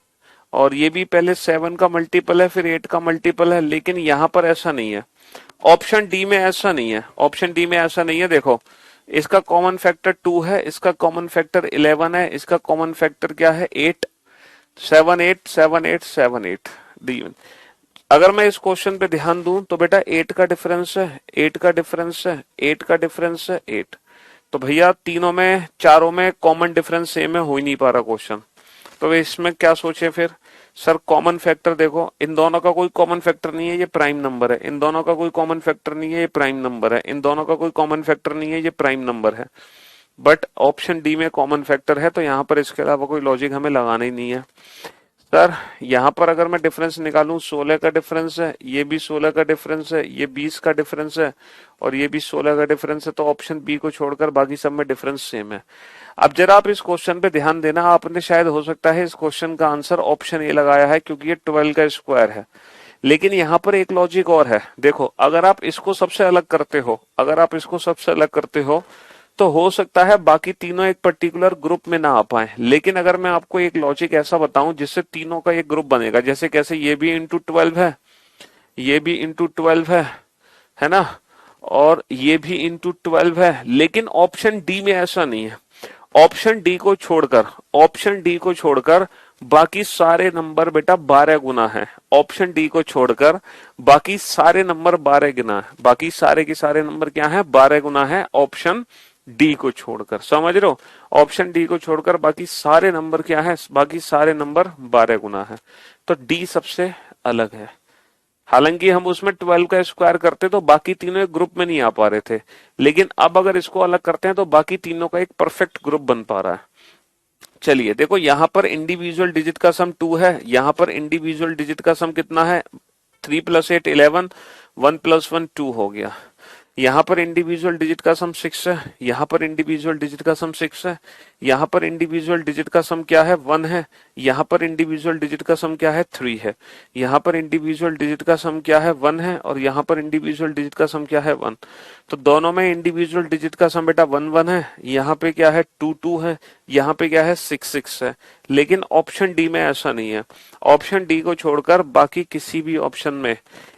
और ये भी पहले 7 का मल्टीपल है फिर 8 का मल्टीपल है। लेकिन यहां पर ऐसा नहीं है, ऑप्शन डी में ऐसा नहीं है, ऑप्शन डी में ऐसा नहीं है। देखो, इसका कॉमन फैक्टर 2 है, इसका कॉमन फैक्टर 11 है, इसका कॉमन फैक्टर क्या है 8, 7 8 7 8 7 8 डी। अगर मैं इस क्वेश्चन पे ध्यान दूं तो बेटा 8 का डिफरेंस है, 8 का डिफरेंस है, 8 का डिफरेंस है 8। तो भैया तीनों में चारों में कॉमन डिफरेंस सेम है, हो ही नहीं पा रहा क्वेश्चन। तो इसमें क्या सोचे फिर, सर कॉमन फैक्टर देखो, इन दोनों का कोई कॉमन फैक्टर नहीं है, ये प्राइम नंबर है, इन दोनों का कोई कॉमन फैक्टर नहीं है, ये प्राइम नंबर है, इन दोनों का कोई कॉमन फैक्टर नहीं है, ये प्राइम नंबर है। बट ऑप्शन डी में कॉमन फैक्टर है, तो यहां पर इसके अलावा कोई लॉजिक हमें लगाना ही नहीं है। सर यहां पर अगर मैं डिफरेंस निकालूं, 16 का डिफरेंस है, ये भी 16 का डिफरेंस है, ये 20 का डिफरेंस है, और ये भी 16 का डिफरेंस है, तो ऑप्शन बी को छोड़कर बाकी सब में डिफरेंस सेम है। अब जरा आप इस क्वेश्चन पे ध्यान देना, आपने शायद हो सकता है इस क्वेश्चन का आंसर ऑप्शन ए लगाया है क्योंकि ये 12 का स्क्वायर है। लेकिन यहाँ पर एक लॉजिक और है, देखो अगर आप इसको सबसे अलग करते हो, अगर आप इसको सबसे अलग करते हो तो हो सकता है बाकी तीनों एक पर्टिकुलर ग्रुप में ना आ पाए। लेकिन अगर मैं आपको एक लॉजिक ऐसा बताऊं जिससे तीनों का एक ग्रुप बनेगा, जैसे कैसे, ये भी इंटू 12 है, ये भी इंटू 12 है ना, और ये भी इंटू 12 है, लेकिन ऑप्शन डी में ऐसा नहीं है। ऑप्शन डी को छोड़कर, ऑप्शन डी को छोड़कर बाकी सारे नंबर बेटा 12 गुना है। ऑप्शन डी को छोड़कर बाकी सारे नंबर 12 गुना है, बाकी सारे के सारे नंबर क्या है 12 गुना है ऑप्शन डी को छोड़कर, समझ रहे हो, ऑप्शन डी को छोड़कर बाकी सारे नंबर क्या है, बाकी सारे नंबर 12 गुना है। तो डी सबसे अलग है। हालांकि हम उसमें 12 का स्क्वायर करते तो बाकी तीनों एक ग्रुप में नहीं आ पा रहे थे, लेकिन अब अगर इसको अलग करते हैं तो बाकी तीनों का एक परफेक्ट ग्रुप बन पा रहा है। चलिए देखो, यहां पर इंडिविजुअल डिजिट का सम 2 है, यहां पर इंडिविजुअल डिजिट का सम कितना है 3 + 8 11, 1 + 1 2 हो गया। यहां पर इंडिविजुअल डिजिट का सम 6 है, यहां पर इंडिविजुअल डिजिट का सम 6 है, यहां पर इंडिविजुअल डिजिट का सम क्या है 1 है, यहां पर इंडिविजुअल डिजिट का सम क्या है 3 है, यहां पर इंडिविजुअल डिजिट का सम क्या है 1 है, और यहां पर इंडिविजुअल डिजिट का सम क्या है 1। तो दोनों में इंडिविजुअल डिजिट का सम बेटा 1 1 है, यहाँ पे क्या है 2 2 है, यहाँ पे क्या है 6 6 है। लेकिन ऑप्शन डी में ऐसा नहीं है। ऑप्शन डी को छोड़कर बाकी किसी भी ऑप्शन में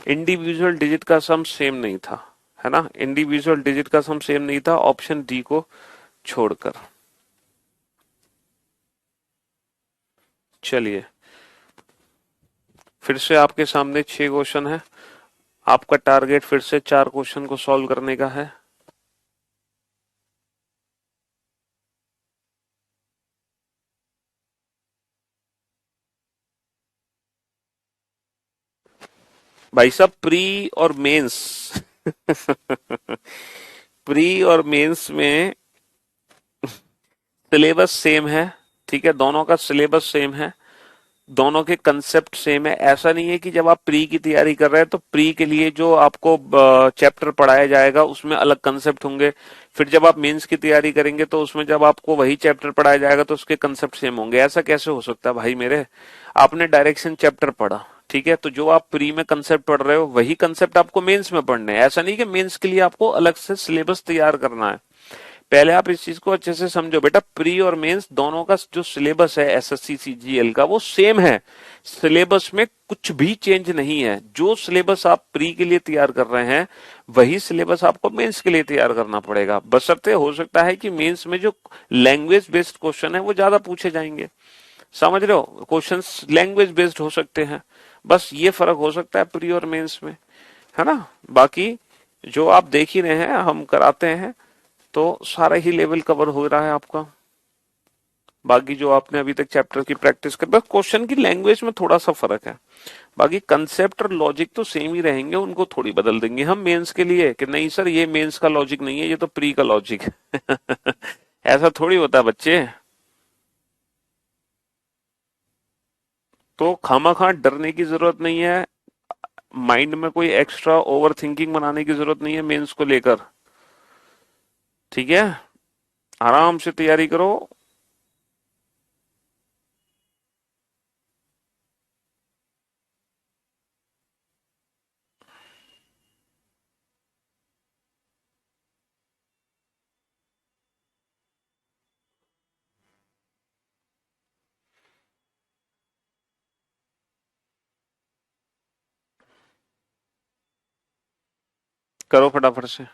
इंडिविजुअल डिजिट का सम सेम नहीं था, है ना, इंडिविजुअल डिजिट का सम सेम नहीं था ऑप्शन डी को छोड़कर। चलिए फिर से आपके सामने 6 क्वेश्चन है, आपका टारगेट फिर से 4 क्वेश्चन को सॉल्व करने का है। भाई साहब प्री और मेंस प्री और मेंस में सिलेबस सेम है, ठीक है, दोनों का सिलेबस सेम है, दोनों के कंसेप्ट सेम है। ऐसा नहीं है कि जब आप प्री की तैयारी कर रहे हैं तो प्री के लिए जो आपको चैप्टर पढ़ाया जाएगा उसमें अलग कंसेप्ट होंगे, फिर जब आप मेंस की तैयारी करेंगे तो उसमें जब आपको वही चैप्टर पढ़ाया जाएगा तो उसके कंसेप्ट सेम होंगे। ऐसा कैसे हो सकता है भाई मेरे, आपने डायरेक्शन चैप्टर पढ़ा, ठीक है, तो जो आप प्री में कंसेप्ट पढ़ रहे हो वही कंसेप्ट आपको मेंस में पढ़ने हैं। ऐसा नहीं कि मेंस के लिए आपको अलग से सिलेबस तैयार करना है। पहले आप इस चीज को अच्छे से समझो बेटा, प्री और मेंस दोनों का जो सिलेबस है एसएससी सीजीएल का वो सेम है, सिलेबस में कुछ भी चेंज नहीं है। जो सिलेबस आप प्री के लिए तैयार कर रहे हैं वही सिलेबस आपको मेंस के लिए तैयार करना पड़ेगा। बशर्ते हो सकता है कि मेंस में जो लैंग्वेज बेस्ड क्वेश्चन है वो ज्यादा पूछे जाएंगे, समझ रहे हो, क्वेश्चंस लैंग्वेज बेस्ड हो सकते हैं, बस ये फर्क हो सकता है प्री और मेंस में, है ना। बाकी जो आप देख ही रहे हैं हम कराते हैं तो सारा ही लेवल कवर हो रहा है आपका। बाकी जो आपने अभी तक चैप्टर की प्रैक्टिस कर, बस क्वेश्चन की लैंग्वेज में थोड़ा सा फर्क है, बाकी कंसेप्ट और लॉजिक तो सेम ही रहेंगे, उनको थोड़ी बदल देंगे हम मेंस के लिए कि नहीं सर ये मेंस का लॉजिक नहीं है, ये तो प्री का लॉजिक है ऐसा थोड़ी होता है बच्चे। तो खामा खा डरने की जरूरत नहीं है। माइंड में कोई एक्स्ट्रा ओवर थिंकिंग बनाने की जरूरत नहीं है मेंस को लेकर। ठीक है, आराम से तैयारी करो। करो फटाफट से।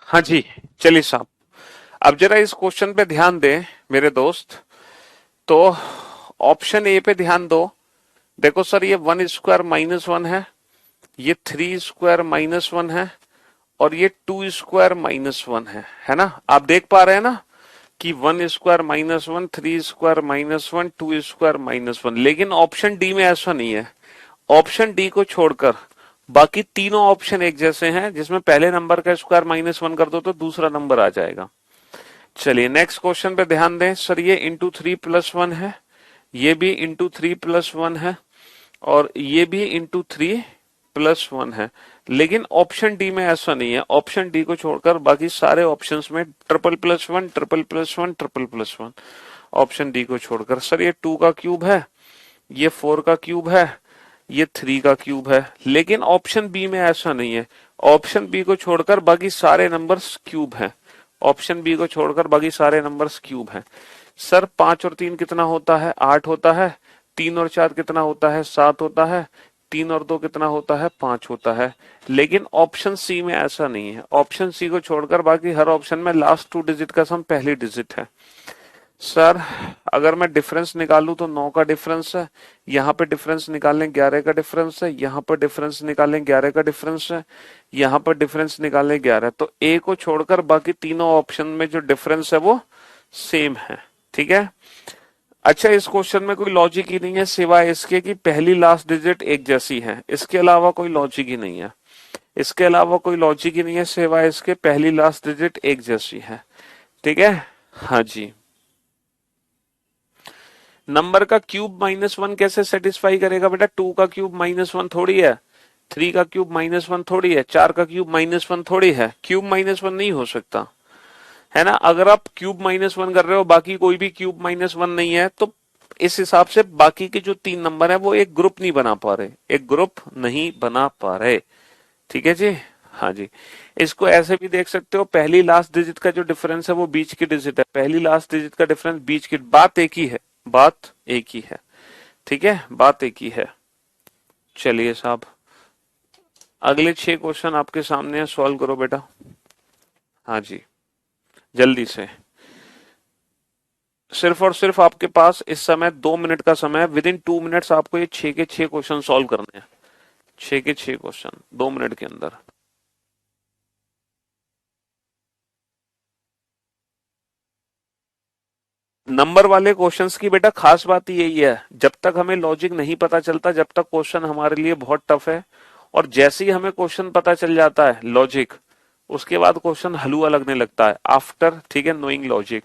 हाँ जी, चलिए साहब, अब जरा इस क्वेश्चन पे ध्यान दें मेरे दोस्त। तो ऑप्शन ए पे ध्यान दो। देखो सर, ये 1 स्क्वायर -1 है, ये 3 स्क्वायर -1 है, और ये 2 स्क्वायर -1 है ना? आप देख पा रहे हैं ना कि 1 स्क्वायर -1, 3 स्क्वायर -1, 2 स्क्वायर -1। लेकिन ऑप्शन डी में ऐसा नहीं है। ऑप्शन डी को छोड़कर बाकी तीनों ऑप्शन एक जैसे हैं, जिसमें पहले नंबर का स्क्वायर -1 कर दो तो दूसरा नंबर आ जाएगा। चलिए नेक्स्ट क्वेश्चन पे ध्यान दें। सर ये ×3+1 है, ये भी ×3+1 है, और ये भी ×3+1 है। लेकिन ऑप्शन डी में ऐसा नहीं है। ऑप्शन डी को छोड़कर बाकी सारे ऑप्शंस में ट्रिपल+1, ट्रिपल+1, ट्रिपल+1। ऑप्शन डी को छोड़कर। सर ये 2 का क्यूब है, ये 4 का क्यूब है, ये 3 का क्यूब है। लेकिन ऑप्शन बी में ऐसा नहीं है। ऑप्शन बी को छोड़कर बाकी सारे नंबर्स क्यूब हैं। ऑप्शन बी को छोड़कर बाकी सारे नंबर्स क्यूब हैं। सर 5 और 3 कितना होता है? 8 होता है। 3 और 4 कितना होता है? 7 होता है। 3 और 2 कितना होता है? 5 होता है। लेकिन ऑप्शन सी में ऐसा नहीं है। ऑप्शन सी को छोड़कर बाकी हर ऑप्शन में लास्ट 2 डिजिट का सम पहली डिजिट है। सर अगर मैं डिफरेंस निकालूं तो 9 का डिफरेंस है, यहाँ पे डिफरेंस निकालें 11 का डिफरेंस है, यहाँ पर डिफरेंस निकालें 11 का डिफरेंस है, यहाँ पर डिफरेंस निकालें 11। तो ए को छोड़कर बाकी तीनों ऑप्शन में जो डिफरेंस है वो सेम है। ठीक है। अच्छा, इस क्वेश्चन में कोई लॉजिक ही नहीं है सिवाय इसके कि पहली लास्ट डिजिट एक जैसी है। इसके अलावा कोई लॉजिक ही नहीं है। इसके अलावा कोई लॉजिक ही नहीं है सिवाय इसके पहली लास्ट डिजिट एक जैसी है। ठीक है। हाँ जी। नंबर का क्यूब -1 कैसे सेटिस्फाई करेगा बेटा? 2 का क्यूब -1 थोड़ी है, 3 का क्यूब -1 थोड़ी है, 4 का क्यूब -1 थोड़ी है। क्यूब -1 नहीं हो सकता, है ना? अगर आप क्यूब -1 कर रहे हो, बाकी कोई भी क्यूब -1 नहीं है, तो इस हिसाब से बाकी के जो 3 नंबर है वो एक ग्रुप नहीं बना पा रहे, एक ग्रुप नहीं बना पा रहे। ठीक है जी। हाँ जी। इसको ऐसे भी देख सकते हो, पहली लास्ट डिजिट का जो डिफरेंस है वो बीच की डिजिट है, पहली लास्ट डिजिट का डिफरेंस बीच की। बात एक ही है, बात एक ही है। ठीक है, बात एक ही है। चलिए साहब, अगले 6 क्वेश्चन आपके सामने है, सॉल्व करो बेटा। हाँ जी, जल्दी से। सिर्फ और सिर्फ आपके पास इस समय 2 मिनट का समय है। विद इन 2 मिनट्स आपको ये 6 के 6 क्वेश्चन सॉल्व करने हैं। 6 के 6 क्वेश्चन 2 मिनट के अंदर। नंबर वाले क्वेश्चंस की बेटा खास बात यही है, जब तक हमें लॉजिक नहीं पता चलता, जब तक क्वेश्चन हमारे लिए बहुत टफ है, और जैसे ही हमें क्वेश्चन पता चल जाता है लॉजिक, उसके बाद क्वेश्चन हलवा लगने लगता है। आफ्टर, ठीक है, नोइंग लॉजिक।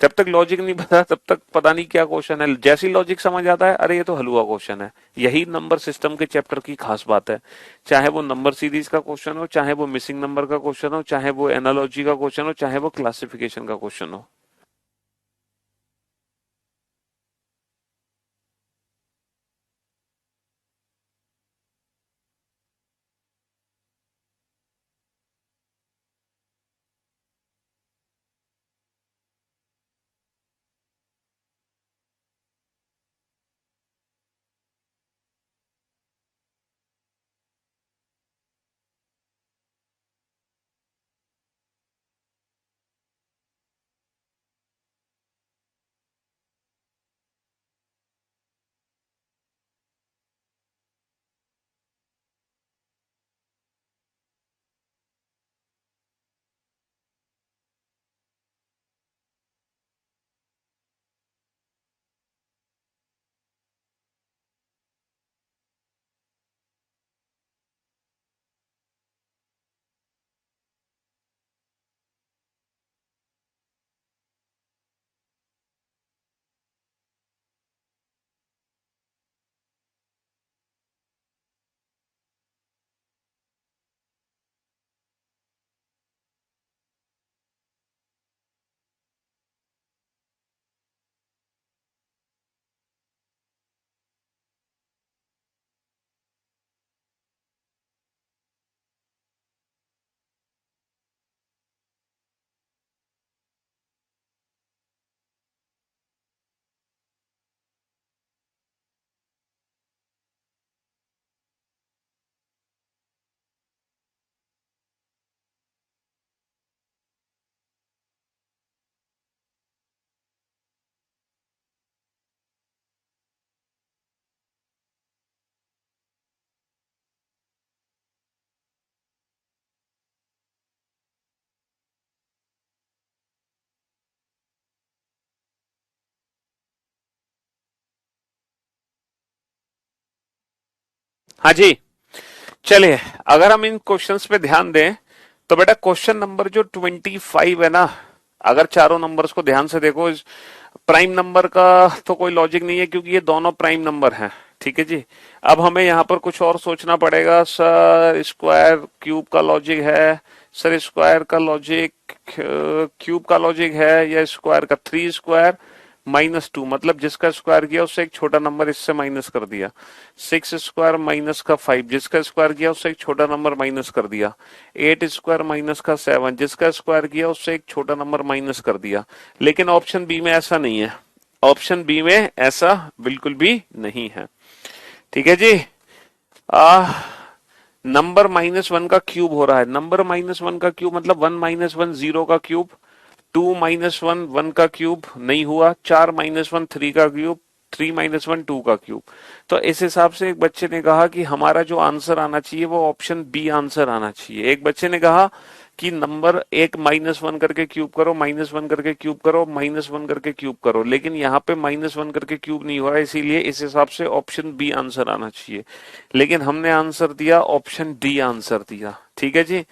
जब तक लॉजिक नहीं पता तब तक पता नहीं क्या क्वेश्चन है, जैसी लॉजिक समझ आता है, अरे ये तो हलवा क्वेश्चन है। यही नंबर सिस्टम के चैप्टर की खास बात है। चाहे वो नंबर सीरीज का क्वेश्चन हो, चाहे वो मिसिंग नंबर का क्वेश्चन हो, चाहे वो एनालॉजी का क्वेश्चन हो, चाहे वो क्लासिफिकेशन का क्वेश्चन हो। हाँ जी, चलिए, अगर हम इन क्वेश्चंस पे ध्यान दें तो बेटा क्वेश्चन नंबर जो 25 है ना, अगर चारों नंबर्स को ध्यान से देखो, इस प्राइम नंबर का तो कोई लॉजिक नहीं है क्योंकि ये दोनों प्राइम नंबर हैं। ठीक है जी। अब हमें यहाँ पर कुछ और सोचना पड़ेगा। सर स्क्वायर क्यूब का लॉजिक है, सर स्क्वायर का लॉजिक क्यूब का लॉजिक है, या स्क्वायर का 3 स्क्वायर -2, मतलब जिसका स्क्वायर किया उससे एक छोटा नंबर इससे माइनस कर दिया। 6 स्क्वायर -5, जिसका स्क्वायर किया उससे एक छोटा नंबर माइनस कर दिया। 8 स्क्वायर -7, जिसका स्क्वायर किया उससे एक छोटा नंबर माइनस कर दिया। लेकिन ऑप्शन बी में ऐसा नहीं है। ऑप्शन बी में ऐसा बिल्कुल भी नहीं है। ठीक है जी। आ नंबर -1 का क्यूब हो रहा है। नंबर -1 का क्यूब मतलब 1 - 1 0 का क्यूब। 2 - 1 1 का क्यूब नहीं हुआ। 4 - 1 3 का क्यूब। 3 - 1 2 का क्यूब। तो इस हिसाब से एक बच्चे ने कहा कि हमारा जो आंसर आना चाहिए वो ऑप्शन बी आंसर आना चाहिए। एक बच्चे ने कहा कि नंबर एक -1 करके क्यूब करो, -1 करके क्यूब करो, -1 करके क्यूब करो, लेकिन यहाँ पे -1 करके क्यूब नहीं हो रहा है, इसीलिए इस हिसाब से ऑप्शन बी आंसर आना चाहिए। लेकिन हमने आंसर दिया ऑप्शन डी आंसर दिया। ठीक है जी।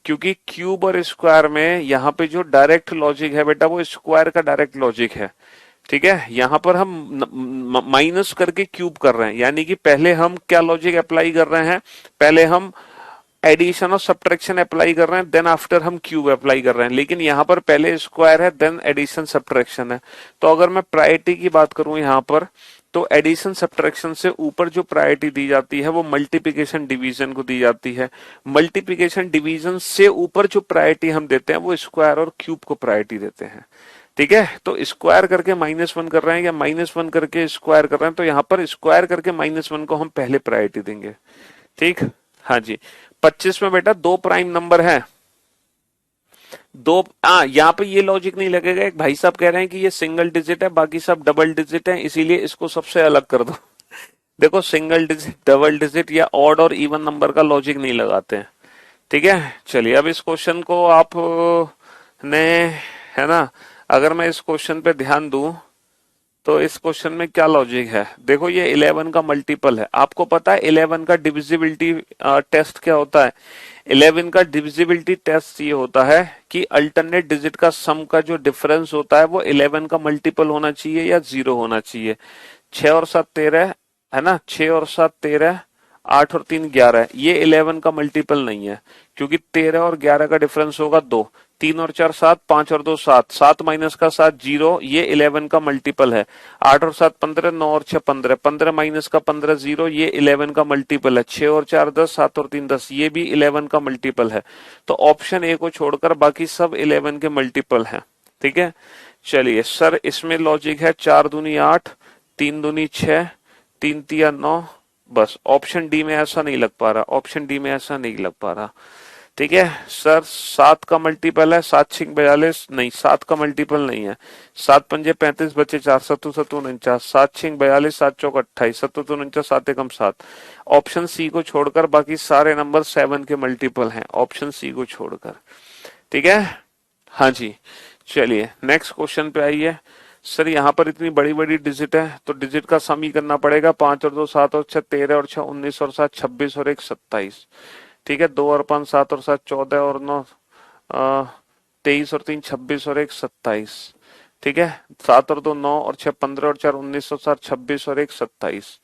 क्योंकि क्यूब और स्क्वायर में यहाँ पे जो डायरेक्ट लॉजिक है बेटा वो स्क्वायर का डायरेक्ट लॉजिक है। ठीक है। यहां पर हम माइनस करके क्यूब कर रहे हैं, यानी कि पहले हम क्या लॉजिक अप्लाई कर रहे हैं, पहले हम एडिशन और सब्ट्रैक्शन अप्लाई कर रहे हैं, देन आफ्टर हम क्यूब अप्लाई कर रहे हैं। लेकिन यहां पर पहले स्क्वायर है, देन एडिशन सब्ट्रैक्शन है। तो अगर मैं प्रायोरिटी की बात करूं यहां पर, तो एडिशन सब्ट्रैक्शन से ऊपर जो प्रायोरिटी दी जाती है वो मल्टीप्लिकेशन डिवीजन को दी जाती है। मल्टीप्लिकेशन डिवीजन से ऊपर जो प्रायोरिटी हम देते हैं वो स्क्वायर और क्यूब को प्रायोरिटी देते हैं। ठीक है। तो स्क्वायर करके -1 कर रहे हैं या -1 करके स्क्वायर कर रहे हैं, तो यहां पर स्क्वायर करके -1 को हम पहले प्रायोरिटी देंगे। ठीक। हाँ जी। 25 में बेटा दो प्राइम नंबर है। दो यहाँ पे ये लॉजिक नहीं लगेगा। एक भाई साहब कह रहे हैं कि ये सिंगल डिजिट है, बाकी सब डबल डिजिट है, इसीलिए इसको सबसे अलग कर दो। देखो सिंगल डिजिट, डबल डिजिट या ऑड और इवन नंबर का लॉजिक नहीं लगाते हैं। ठीक है, चलिए अब इस क्वेश्चन को आप ने, है ना, अगर मैं इस क्वेश्चन पे ध्यान दूं तो इस क्वेश्चन में क्या लॉजिक है। देखो ये 11 का मल्टीपल है, आपको पता है 11 का डिविजिबिलिटी टेस्ट क्या होता है। 11 का डिविजिबिलिटी टेस्ट ये होता है कि अल्टरनेट डिजिट का सम का जो डिफरेंस होता है वो 11 का मल्टीपल होना चाहिए या 0 होना चाहिए। 6 और 7 13 है ना, 6 और 7 13, 8 और 3 11, ये 11 का मल्टीपल नहीं है, क्योंकि 13 और 11 का डिफरेंस होगा 2। 3 और 4 7, 5 और 2 7, 7 - का 7 0, ये 11 का मल्टीपल है। 8 और 7 15, 9 और 6 15, 15 - का 15 0, ये 11 का मल्टीपल है। 6 और 4 10, 7 और 3 10, ये भी 11 का मल्टीपल है। तो ऑप्शन ए को छोड़कर बाकी सब 11 के मल्टीपल हैं। ठीक है, चलिए सर इसमें लॉजिक है 4 दूनी 8, 3 दूनी 6, 3 तिया 9। बस ऑप्शन डी में ऐसा नहीं लग पा रहा, ऑप्शन डी में ऐसा नहीं लग पा रहा। ठीक है सर, 7 का मल्टीपल है, 7 6 42, नहीं 7 का मल्टीपल नहीं है। 7 पंजे 35, बचे 4, सत्तू सत्तू 49, 7 6 42, 7 चौक 28, सत्तू तो 49, 7 एकम 7। ऑप्शन सी को छोड़कर बाकी सारे नंबर 7 के मल्टीपल हैं, ऑप्शन सी को छोड़कर। ठीक है, हाँ जी। चलिए नेक्स्ट क्वेश्चन पे आइए। सर यहाँ पर इतनी बड़ी बड़ी डिजिट है तो डिजिट का सम ही करना पड़ेगा। 5 और 2 7 और 6 13 और 6 19 और 7 26 और 1 27। ठीक है, 2 और 5 7 और 7 14 और 9 23 और 3 26 और 1 27। ठीक है, 7 और 2 9 और 6 15 और 4 19 और 7 26 और 1 27।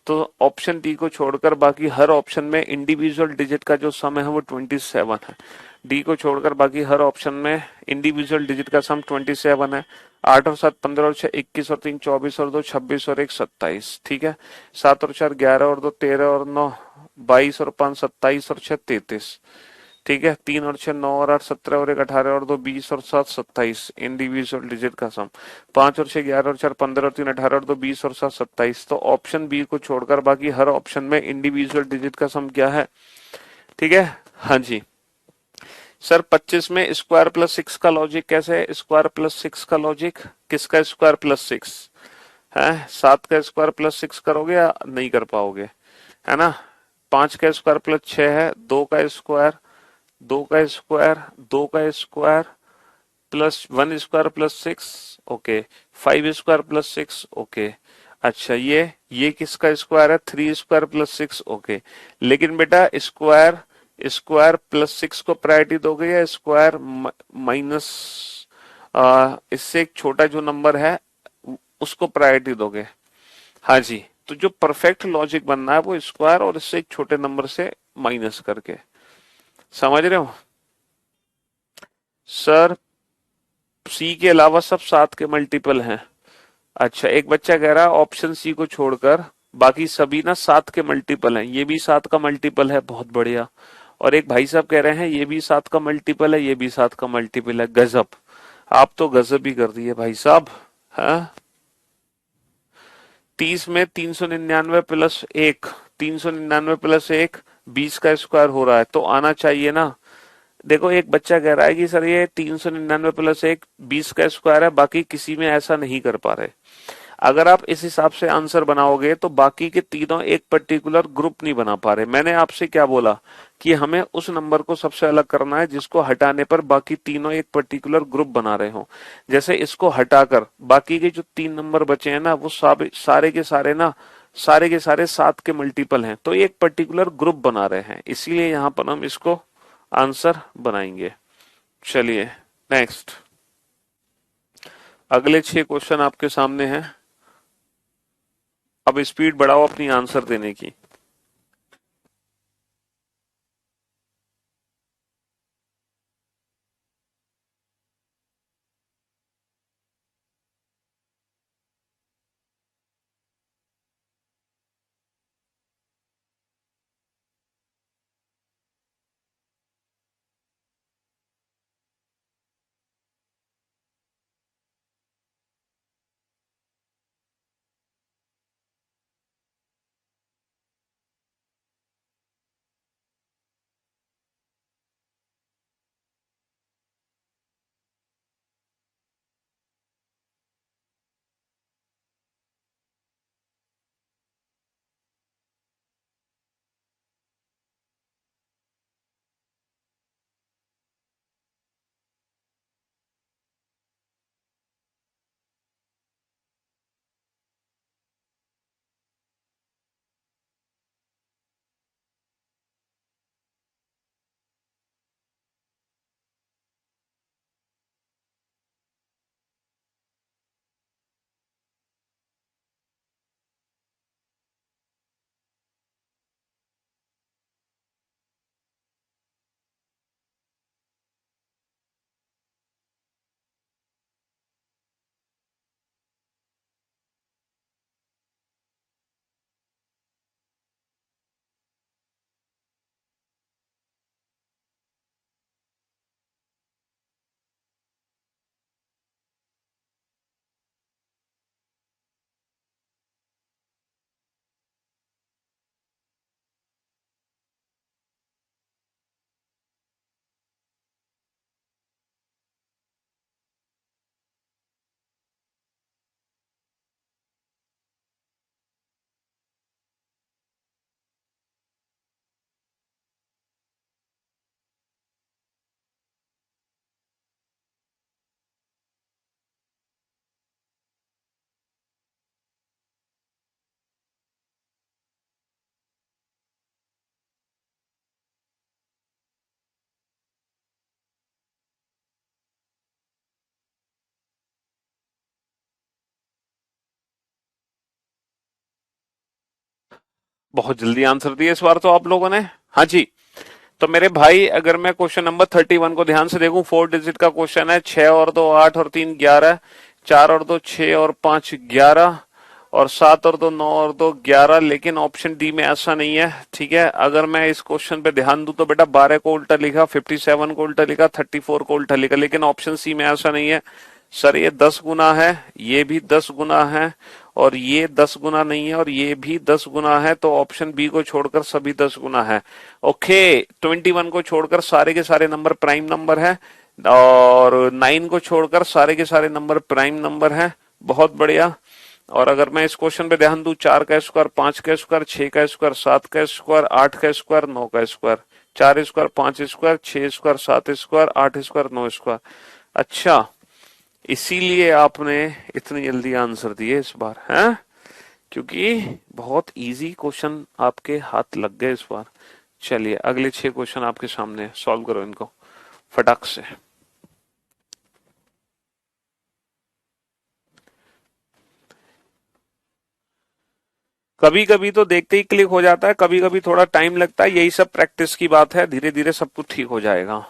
तो ऑप्शन डी को छोड़कर बाकी हर ऑप्शन में इंडिविजुअल डिजिट का जो सम है वो 27 है। डी को छोड़कर बाकी हर ऑप्शन में इंडिविजुअल डिजिट का सम 27 है। 8 और 7 15 और 6 21 और 3 24 और 2 26 और 1 27। ठीक है, 7 और 4 11 और 2 13 और 9 22 और 5 27 और 6 33। ठीक है, 3 और 6 9 और 8 17 और 1 18 और 2 20 और 7 27, इंडिविजुअल डिजिट का सम। 5 और 6 11 और 4 15 और 3 18 और 2 20 और 7 27। तो ऑप्शन बी को छोड़कर बाकी हर ऑप्शन में इंडिविजुअल डिजिट का सम क्या है। ठीक है, हाँ जी। सर 25 में स्क्वायर प्लस 6 का लॉजिक कैसे है। स्क्वायर प्लस 6 का लॉजिक, किसका स्क्वायर प्लस 6 है। 7 का स्क्वायर प्लस 6 करोगे या नहीं कर पाओगे, है ना। 5 का स्क्वायर प्लस 6 है, 2 का स्क्वायर, 2 का स्क्वायर, 2 का square plus 1 square plus 6, okay. 5 square plus 6, okay. अच्छा ये किसका स्क्वायर है, 3 स्क्वायर प्लस 6, ओके। लेकिन बेटा स्क्वायर, स्क्वायर प्लस 6 को प्रायोरिटी दोगे या स्क्वायर माइनस इससे एक छोटा जो नंबर है उसको प्रायोरिटी दोगे। हाँ जी, तो जो परफेक्ट लॉजिक बनना है वो स्क्वायर और इससे एक छोटे नंबर से माइनस करके। समझ रहे हो सर, सी के अलावा सब 7 के मल्टीपल हैं। अच्छा, एक बच्चा कह रहा है ऑप्शन सी को छोड़कर बाकी सभी ना 7 के मल्टीपल हैं, ये भी 7 का मल्टीपल है, बहुत बढ़िया। और एक भाई साहब कह रहे हैं ये भी 7 का मल्टीपल है, ये भी 7 का मल्टीपल है। गजब, आप तो गजब ही कर दिए भाई साहब। हाँ, 30 में 399 प्लस 1, 399 प्लस 1 20 का स्क्वायर हो रहा है, तो आना चाहिए ना। देखो एक बच्चा कह रहा है कि सर ये 399 प्लस 1 20 का स्क्वायर है, बाकी किसी में ऐसा नहीं कर पा रहे। अगर आप इस हिसाब से आंसर बनाओगे तो बाकी के तीनों एक पर्टिकुलर ग्रुप नहीं बना पा रहे। मैंने आपसे क्या बोला कि हमें उस नंबर को सबसे अलग करना है जिसको हटाने पर बाकी तीनों एक पर्टिकुलर ग्रुप बना रहे हो। जैसे इसको हटाकर बाकी के जो 3 नंबर बचे हैं ना वो सारे के सारे ना, सारे के सारे 7 के मल्टीपल हैं, तो एक पर्टिकुलर ग्रुप बना रहे हैं, इसीलिए यहां पर हम इसको आंसर बनाएंगे। चलिए नेक्स्ट, अगले 6 क्वेश्चन आपके सामने हैं। अब स्पीड बढ़ाओ अपनी आंसर देने की। बहुत जल्दी आंसर दिया इस बार तो आप लोगों ने। हाँ जी। तो मेरे भाई अगर मैं क्वेश्चन नंबर 31 को ध्यान से देखूं, 4 डिजिट का क्वेश्चन है। 6 और 2 8 और 3 11, 4 और 2 6 और 5 11, और 7 और 2 9 और 2 11। लेकिन ऑप्शन डी में ऐसा नहीं है। ठीक है, अगर मैं इस क्वेश्चन पे ध्यान दूं तो बेटा 12 को उल्टा लिखा, 57 को उल्टा लिखा, 34 को उल्टा लिखा, लेकिन ऑप्शन सी में ऐसा नहीं है। सर ये 10 गुना है, ये भी 10 गुना है, और ये 10 गुना नहीं है, और ये भी 10 गुना है, तो ऑप्शन बी को छोड़कर सभी 10 गुना है। ओके, 21 को छोड़कर सारे के सारे नंबर प्राइम नंबर है, और 9 को छोड़कर सारे के सारे नंबर प्राइम नंबर है। बहुत बढ़िया। और अगर मैं इस क्वेश्चन पे ध्यान दूं, 4 का स्क्वायर, 5 का स्क्वायर, 6 का स्क्वायर, 7 का स्क्वायर, 8 का स्क्वायर, 9 का square, 4 square, 5 square, 6 square, 7 square, 8 square, 9 square. अच्छा, इसीलिए आपने इतनी जल्दी आंसर दिए इस बार, हैं? क्योंकि बहुत इजी क्वेश्चन आपके हाथ लग गए इस बार। चलिए अगले 6 क्वेश्चन आपके सामने, सॉल्व करो इनको फटाक से। कभी कभी तो देखते ही क्लिक हो जाता है, कभी कभी थोड़ा टाइम लगता है, यही सब प्रैक्टिस की बात है, धीरे धीरे सब कुछ ठीक हो जाएगा।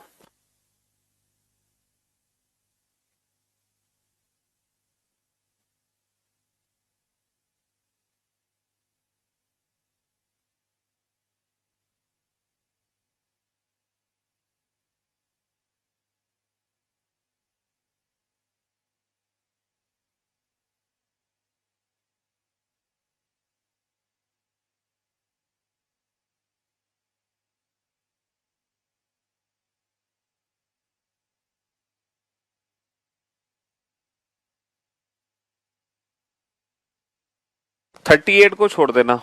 38 को छोड़ देना,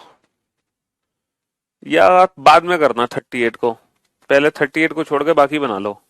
या बाद में करना 38 को, पहले 38 को छोड़ के बाकी बना लो।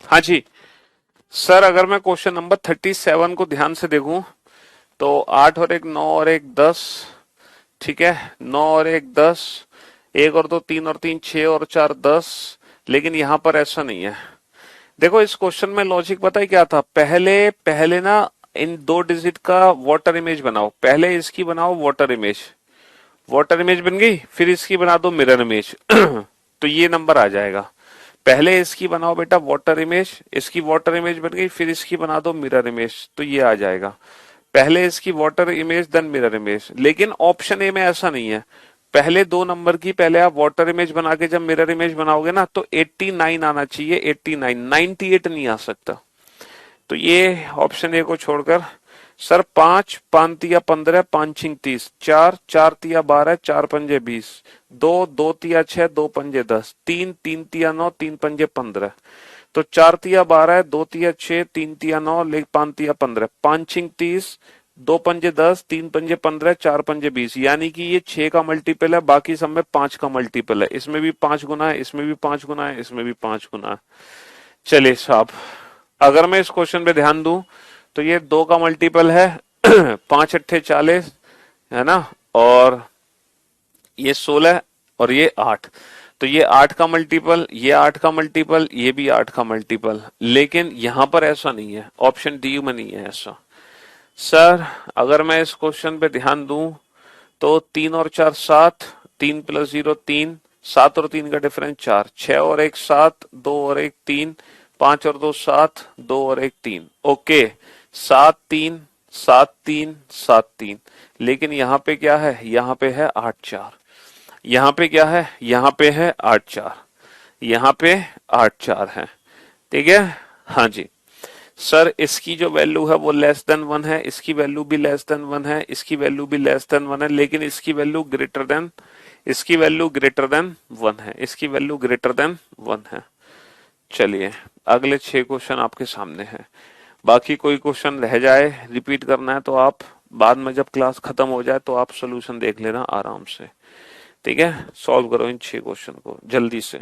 हाँ जी। सर अगर मैं क्वेश्चन नंबर 37 को ध्यान से देखूं, तो 8 और 1 9 और 1 10। ठीक है, 9 और 1 10, 1 और 2 3 और 3 6 और 4 10। लेकिन यहां पर ऐसा नहीं है। देखो इस क्वेश्चन में लॉजिक पता है क्या था, पहले पहले ना इन 2 डिजिट का वाटर इमेज बनाओ, पहले इसकी बनाओ वाटर इमेज, वाटर इमेज बन गई, फिर इसकी बना दो मिरर इमेज तो ये नंबर आ जाएगा। पहले इसकी बनाओ बेटा वाटर इमेज, इसकी वाटर इमेज बन गई, फिर इसकी बना दो मिरर इमेज, तो ये आ जाएगा। पहले इसकी water image then mirror image. लेकिन ऑप्शन ए में ऐसा नहीं है, पहले 2 नंबर की पहले आप वाटर इमेज बना के जब मिरर इमेज बनाओगे ना, तो 89 आना चाहिए, 89, 98 नहीं आ सकता। तो ये ऑप्शन ए को छोड़कर सर 5 5 तिया 15, 5 6 30, 4 4 तिया 12, 4 पंजे 20, 2 2 तिया 6, 2 पंजे 10, 3 3 तिया 9, 3 पंजे 15। तो 4 तिया 12, 2 तिया 6, 3 तिया 9, 5 तिया 15, 5 6 30, 2 पंजे 10, 3 पंजे 15, 4 पंजे 20, यानी कि ये 6 का मल्टीपल है, बाकी सब में 5 का मल्टीपल है, इसमें भी 5 गुना है, इसमें भी 5 गुना है, इसमें भी 5 गुना है। चलिए साहब, अगर मैं इस क्वेश्चन पे ध्यान दूं, तो ये 2 का मल्टीपल है 5 अट्ठे 40, है ना, और ये 16, और ये 8। तो ये 8 का मल्टीपल, ये 8 का मल्टीपल, ये भी 8 का मल्टीपल, लेकिन यहां पर ऐसा नहीं है, ऑप्शन डी में नहीं है ऐसा। सर अगर मैं इस क्वेश्चन पे ध्यान दूं, तो 3 और 4 7, 3 + 0 3, 7 और 3 का डिफरेंस 4, 6 और 1 7, 2 और 1 3, 5 और 2 7, 2 और 1 3। ओके, 7 3 7 3 7 3। लेकिन यहाँ पे क्या है, यहाँ पे है 8 4। यहाँ पे क्या है, यहाँ पे है 8 4, यहाँ पे 8 4 है। ठीक है, हाँ जी। सर इसकी जो वैल्यू है वो लेस देन 1 है, इसकी वैल्यू भी लेस देन 1 है, इसकी वैल्यू भी लेस देन 1 है, लेकिन इसकी वैल्यू ग्रेटर देन, इसकी वैल्यू ग्रेटर देन 1 है, इसकी वैल्यू ग्रेटर देन 1 है। चलिए अगले 6 क्वेश्चन आपके सामने हैं। बाकी कोई क्वेश्चन रह जाए रिपीट करना है तो आप बाद में जब क्लास खत्म हो जाए तो आप सोल्यूशन देख लेना आराम से। ठीक है, सॉल्व करो इन 6 क्वेश्चन को जल्दी से।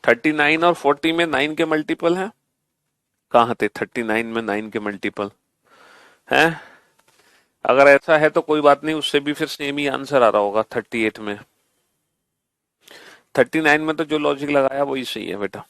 थर्टी नाइन और 40 में 9 के मल्टीपल है, कहाँ थे 39 में 9 के मल्टीपल हैं? अगर ऐसा है तो कोई बात नहीं, उससे भी फिर सेम ही आंसर आ रहा होगा 38 में। 39 में तो जो लॉजिक लगाया वही सही है बेटा।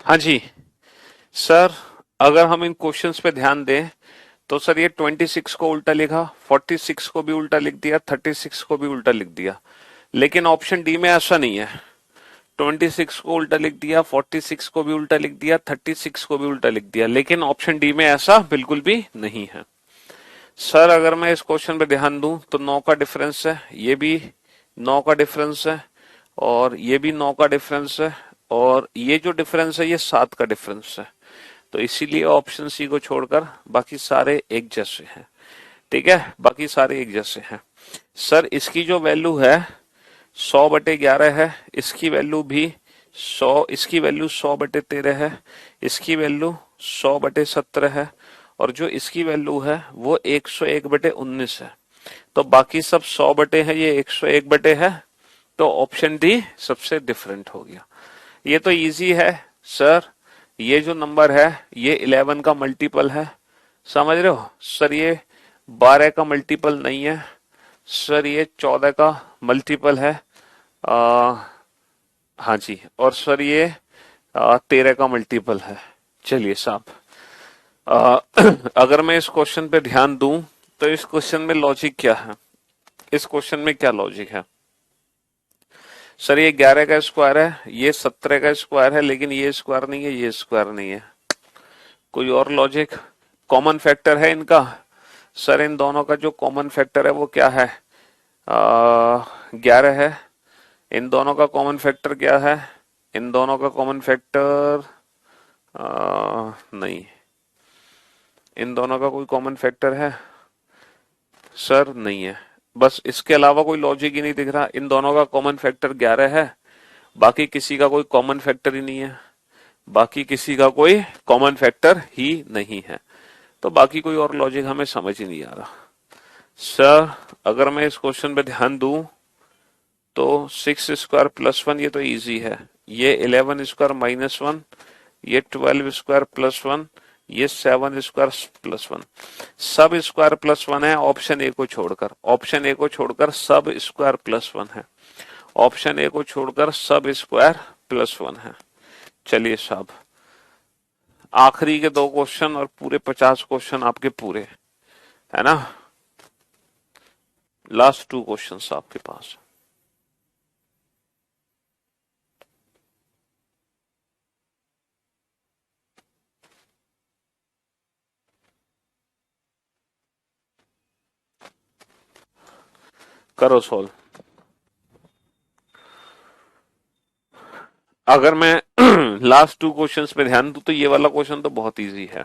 हाँ जी सर, अगर हम इन क्वेश्चंस पे ध्यान दें तो सर ये 26 को उल्टा लिखा, 46 को भी उल्टा लिख दिया, 36 को भी उल्टा लिख दिया, लेकिन ऑप्शन डी में ऐसा नहीं है। 26 को उल्टा लिख दिया, 46 को भी उल्टा लिख दिया, 36 को भी उल्टा लिख दिया, लेकिन ऑप्शन डी में ऐसा बिल्कुल भी नहीं है। सर अगर मैं इस क्वेश्चन पे ध्यान दूं तो 9 का डिफरेंस है, ये भी 9 का डिफरेंस है, और ये भी 9 का डिफरेंस है, और ये जो डिफरेंस है ये 7 का डिफरेंस है। तो इसीलिए ऑप्शन सी को छोड़कर बाकी सारे एक जैसे हैं। ठीक है, बाकी सारे एक जैसे हैं। सर इसकी जो वैल्यू है 100/11 है, इसकी वैल्यू भी 100, इसकी वैल्यू 100/13 है, इसकी वैल्यू 100/17 है, और जो इसकी वैल्यू है वो 101/19 है। तो बाकी सब 100 बटे है, ये 101 बटे है, तो ऑप्शन डी सबसे डिफरेंट हो गया। ये तो इजी है सर, ये जो नंबर है ये 11 का मल्टीपल है, समझ रहे हो सर, ये 12 का मल्टीपल नहीं है सर, ये 14 का मल्टीपल है। आ, हाँ जी, और सर ये 13 का मल्टीपल है। चलिए साहब, आ, अगर मैं इस क्वेश्चन पे ध्यान दूं तो इस क्वेश्चन में लॉजिक क्या है, इस क्वेश्चन में क्या लॉजिक है? सर ये 11 का स्क्वायर है, ये 17 का स्क्वायर है, लेकिन ये स्क्वायर नहीं है, ये स्क्वायर नहीं है। कोई और लॉजिक? कॉमन फैक्टर है इनका? सर इन दोनों का जो कॉमन फैक्टर है वो क्या है? 11 है। इन दोनों का कॉमन फैक्टर क्या है? इन दोनों का कॉमन फैक्टर नहीं, इन दोनों का कोई कॉमन फैक्टर है सर? नहीं है। बस इसके अलावा कोई लॉजिक ही नहीं दिख रहा। इन दोनों का कॉमन फैक्टर 11 है, बाकी किसी का कोई कॉमन फैक्टर ही नहीं है, बाकी किसी का कोई कॉमन फैक्टर ही नहीं है, तो बाकी कोई और लॉजिक हमें समझ ही नहीं आ रहा। सर अगर मैं इस क्वेश्चन पे ध्यान दूं तो 6 स्क्वायर प्लस 1 ये तो इजी है, ये 11 स्क्वायर माइनस 1, ये 12 स्क्वायर प्लस 1, ये 7 स्क्वायर प्लस 1, सब स्क्वायर प्लस 1 है ऑप्शन ए को छोड़कर। ऑप्शन ए को छोड़कर सब स्क्वायर प्लस 1 है, ऑप्शन ए को छोड़कर सब स्क्वायर प्लस 1 है। चलिए साहब, आखिरी के 2 क्वेश्चन और पूरे 50 क्वेश्चन आपके पूरे, है ना? लास्ट 2 क्वेश्चन आपके पास। करो सॉल्व। अगर मैं लास्ट 2 क्वेश्चंस पे ध्यान दूं तो ये वाला क्वेश्चन तो बहुत इजी है।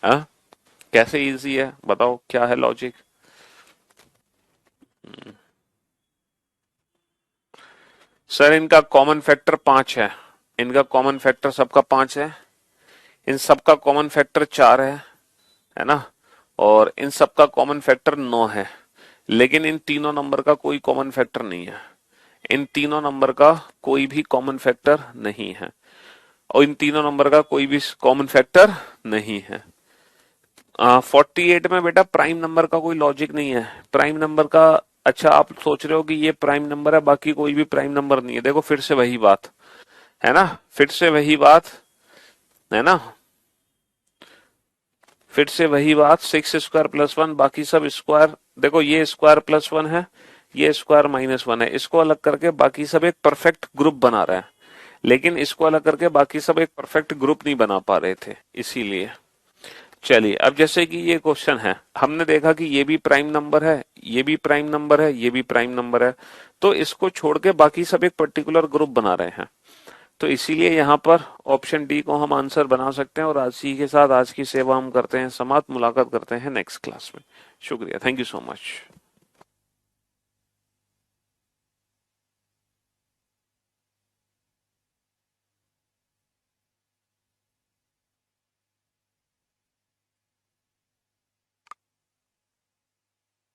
हाँ, कैसे इजी है बताओ, क्या है लॉजिक? सर इनका कॉमन फैक्टर 5 है, इनका कॉमन फैक्टर सबका 5 है, इन सबका कॉमन फैक्टर 4 है ना? और इन सबका कॉमन फैक्टर 9 है, लेकिन इन तीनों नंबर का कोई कॉमन फैक्टर नहीं है। इन तीनों नंबर का कोई भी कॉमन फैक्टर नहीं है, और इन तीनों नंबर का कोई भी कॉमन फैक्टर नहीं है। 48 में बेटा प्राइम नंबर का कोई लॉजिक नहीं है। प्राइम नंबर का, अच्छा आप सोच रहे हो कि ये प्राइम नंबर है बाकी कोई भी प्राइम नंबर नहीं है, देखो फिर से वही बात है ना, फिर से वही बात है ना, फिर से वही बात। 6 स्क्वायर प्लस 1 बाकी सब स्क्वायर, देखो ये स्क्वायर प्लस 1 है, ये स्क्वायर माइनस 1 है, इसको अलग करके बाकी सब एक परफेक्ट ग्रुप बना रहे हैं, लेकिन इसको अलग करके बाकी सब एक परफेक्ट ग्रुप नहीं बना पा रहे थे, इसीलिए। चलिए अब जैसे कि ये क्वेश्चन है, हमने देखा कि ये भी प्राइम नंबर है, ये भी प्राइम नंबर है, ये भी प्राइम नंबर है, तो इसको छोड़ के बाकी सब एक पर्टिकुलर ग्रुप बना रहे हैं, तो इसीलिए यहाँ पर ऑप्शन डी को हम आंसर बना सकते हैं। और आज ही के साथ आज की सेवा हम करते हैं समाप्त। मुलाकात करते हैं नेक्स्ट क्लास में। शुक्रिया, थैंक यू सो मच।